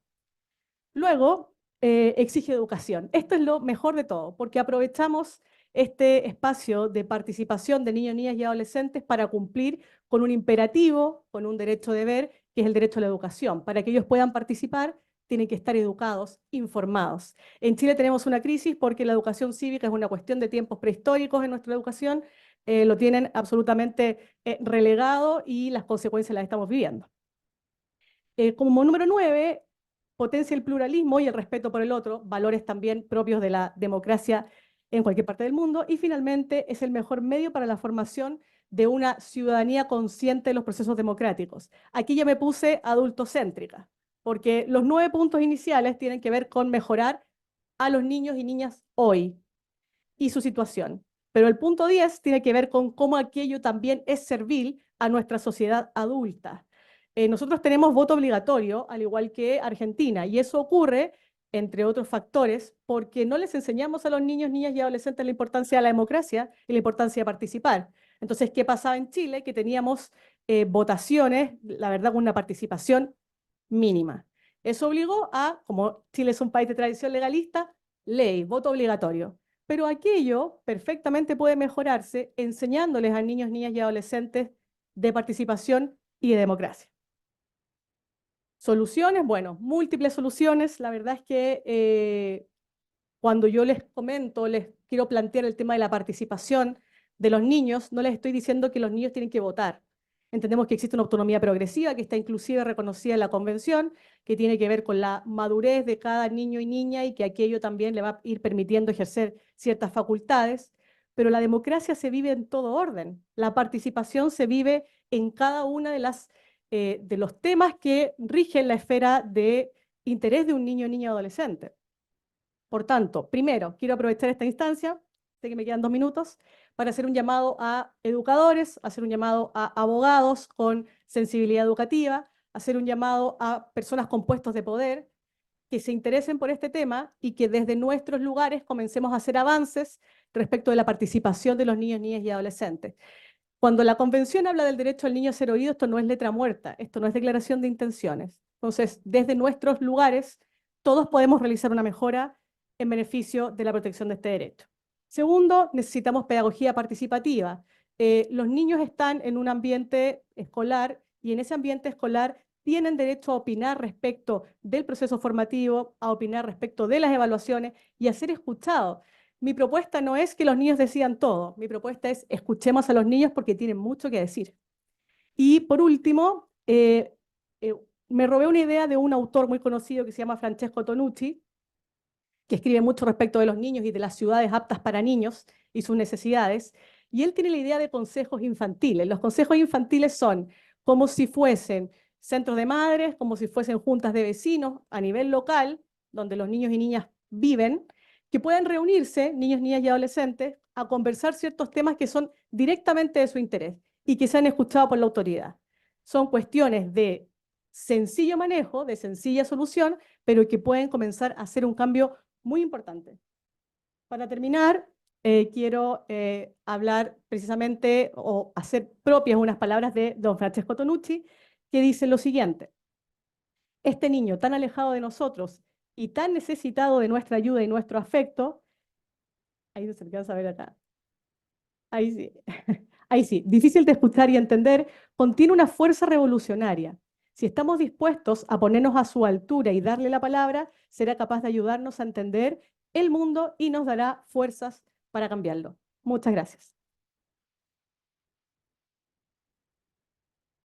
Luego, exige educación. Esto es lo mejor de todo, porque aprovechamos este espacio de participación de niños, niñas y adolescentes para cumplir con un imperativo, con un derecho deber, que es el derecho a la educación. Para que ellos puedan participar, tienen que estar educados, informados. En Chile tenemos una crisis porque la educación cívica es una cuestión de tiempos prehistóricos en nuestra educación, lo tienen absolutamente relegado y las consecuencias las estamos viviendo. Como número 9, potencia el pluralismo y el respeto por el otro, valores también propios de la democracia en cualquier parte del mundo. Y finalmente, es el mejor medio para la formación de una ciudadanía consciente de los procesos democráticos. Aquí ya me puse adultocéntrica, porque los 9 puntos iniciales tienen que ver con mejorar a los niños y niñas hoy y su situación. Pero el punto 10 tiene que ver con cómo aquello también es servil a nuestra sociedad adulta. Nosotros tenemos voto obligatorio, al igual que Argentina, y eso ocurre, entre otros factores, porque no les enseñamos a los niños, niñas y adolescentes la importancia de la democracia y la importancia de participar. Entonces, ¿qué pasaba en Chile? Que teníamos votaciones, la verdad, con una participación mínima. Eso obligó a, como Chile es un país de tradición legalista, ley, voto obligatorio. Pero aquello perfectamente puede mejorarse enseñándoles a niños, niñas y adolescentes de participación y de democracia. Soluciones, bueno, múltiples soluciones. La verdad es que cuando yo les comento, les quiero plantear el tema de la participación de los niños, no les estoy diciendo que los niños tienen que votar. Entendemos que existe una autonomía progresiva que está inclusive reconocida en la Convención, que tiene que ver con la madurez de cada niño y niña y que aquello también le va a ir permitiendo ejercer ciertas facultades. Pero la democracia se vive en todo orden. La participación se vive en cada una de los temas que rigen la esfera de interés de un niño, niña o adolescente. Por tanto, primero, quiero aprovechar esta instancia, sé que me quedan 2 minutos, para hacer un llamado a educadores, hacer un llamado a abogados con sensibilidad educativa, hacer un llamado a personas con puestos de poder que se interesen por este tema y que desde nuestros lugares comencemos a hacer avances respecto de la participación de los niños, niñas y adolescentes. Cuando la Convención habla del derecho al niño a ser oído, esto no es letra muerta, esto no es declaración de intenciones. Entonces, desde nuestros lugares, todos podemos realizar una mejora en beneficio de la protección de este derecho. Segundo, necesitamos pedagogía participativa. Los niños están en un ambiente escolar y en ese ambiente escolar tienen derecho a opinar respecto del proceso formativo, a opinar respecto de las evaluaciones y a ser escuchados. Mi propuesta no es que los niños decidan todo, mi propuesta es escuchemos a los niños porque tienen mucho que decir. Y por último, me robé una idea de un autor muy conocido que se llama Francesco Tonucci, que escribe mucho respecto de los niños y de las ciudades aptas para niños y sus necesidades, y él tiene la idea de consejos infantiles. Los consejos infantiles son como si fuesen centros de madres, como si fuesen juntas de vecinos a nivel local, donde los niños y niñas viven, que pueden reunirse, niños, niñas y adolescentes, a conversar ciertos temas que son directamente de su interés y que sean escuchados por la autoridad. Son cuestiones de sencillo manejo, de sencilla solución, pero que pueden comenzar a hacer un cambio muy importante. Para terminar, quiero hablar precisamente o hacer propias unas palabras de don Francesco Tonucci, que dicen lo siguiente: este niño tan alejado de nosotros y tan necesitado de nuestra ayuda y nuestro afecto, ahí no se alcanza a ver acá, ahí sí, ahí sí, difícil de escuchar y entender, contiene una fuerza revolucionaria. Si estamos dispuestos a ponernos a su altura y darle la palabra, será capaz de ayudarnos a entender el mundo y nos dará fuerzas para cambiarlo. Muchas gracias.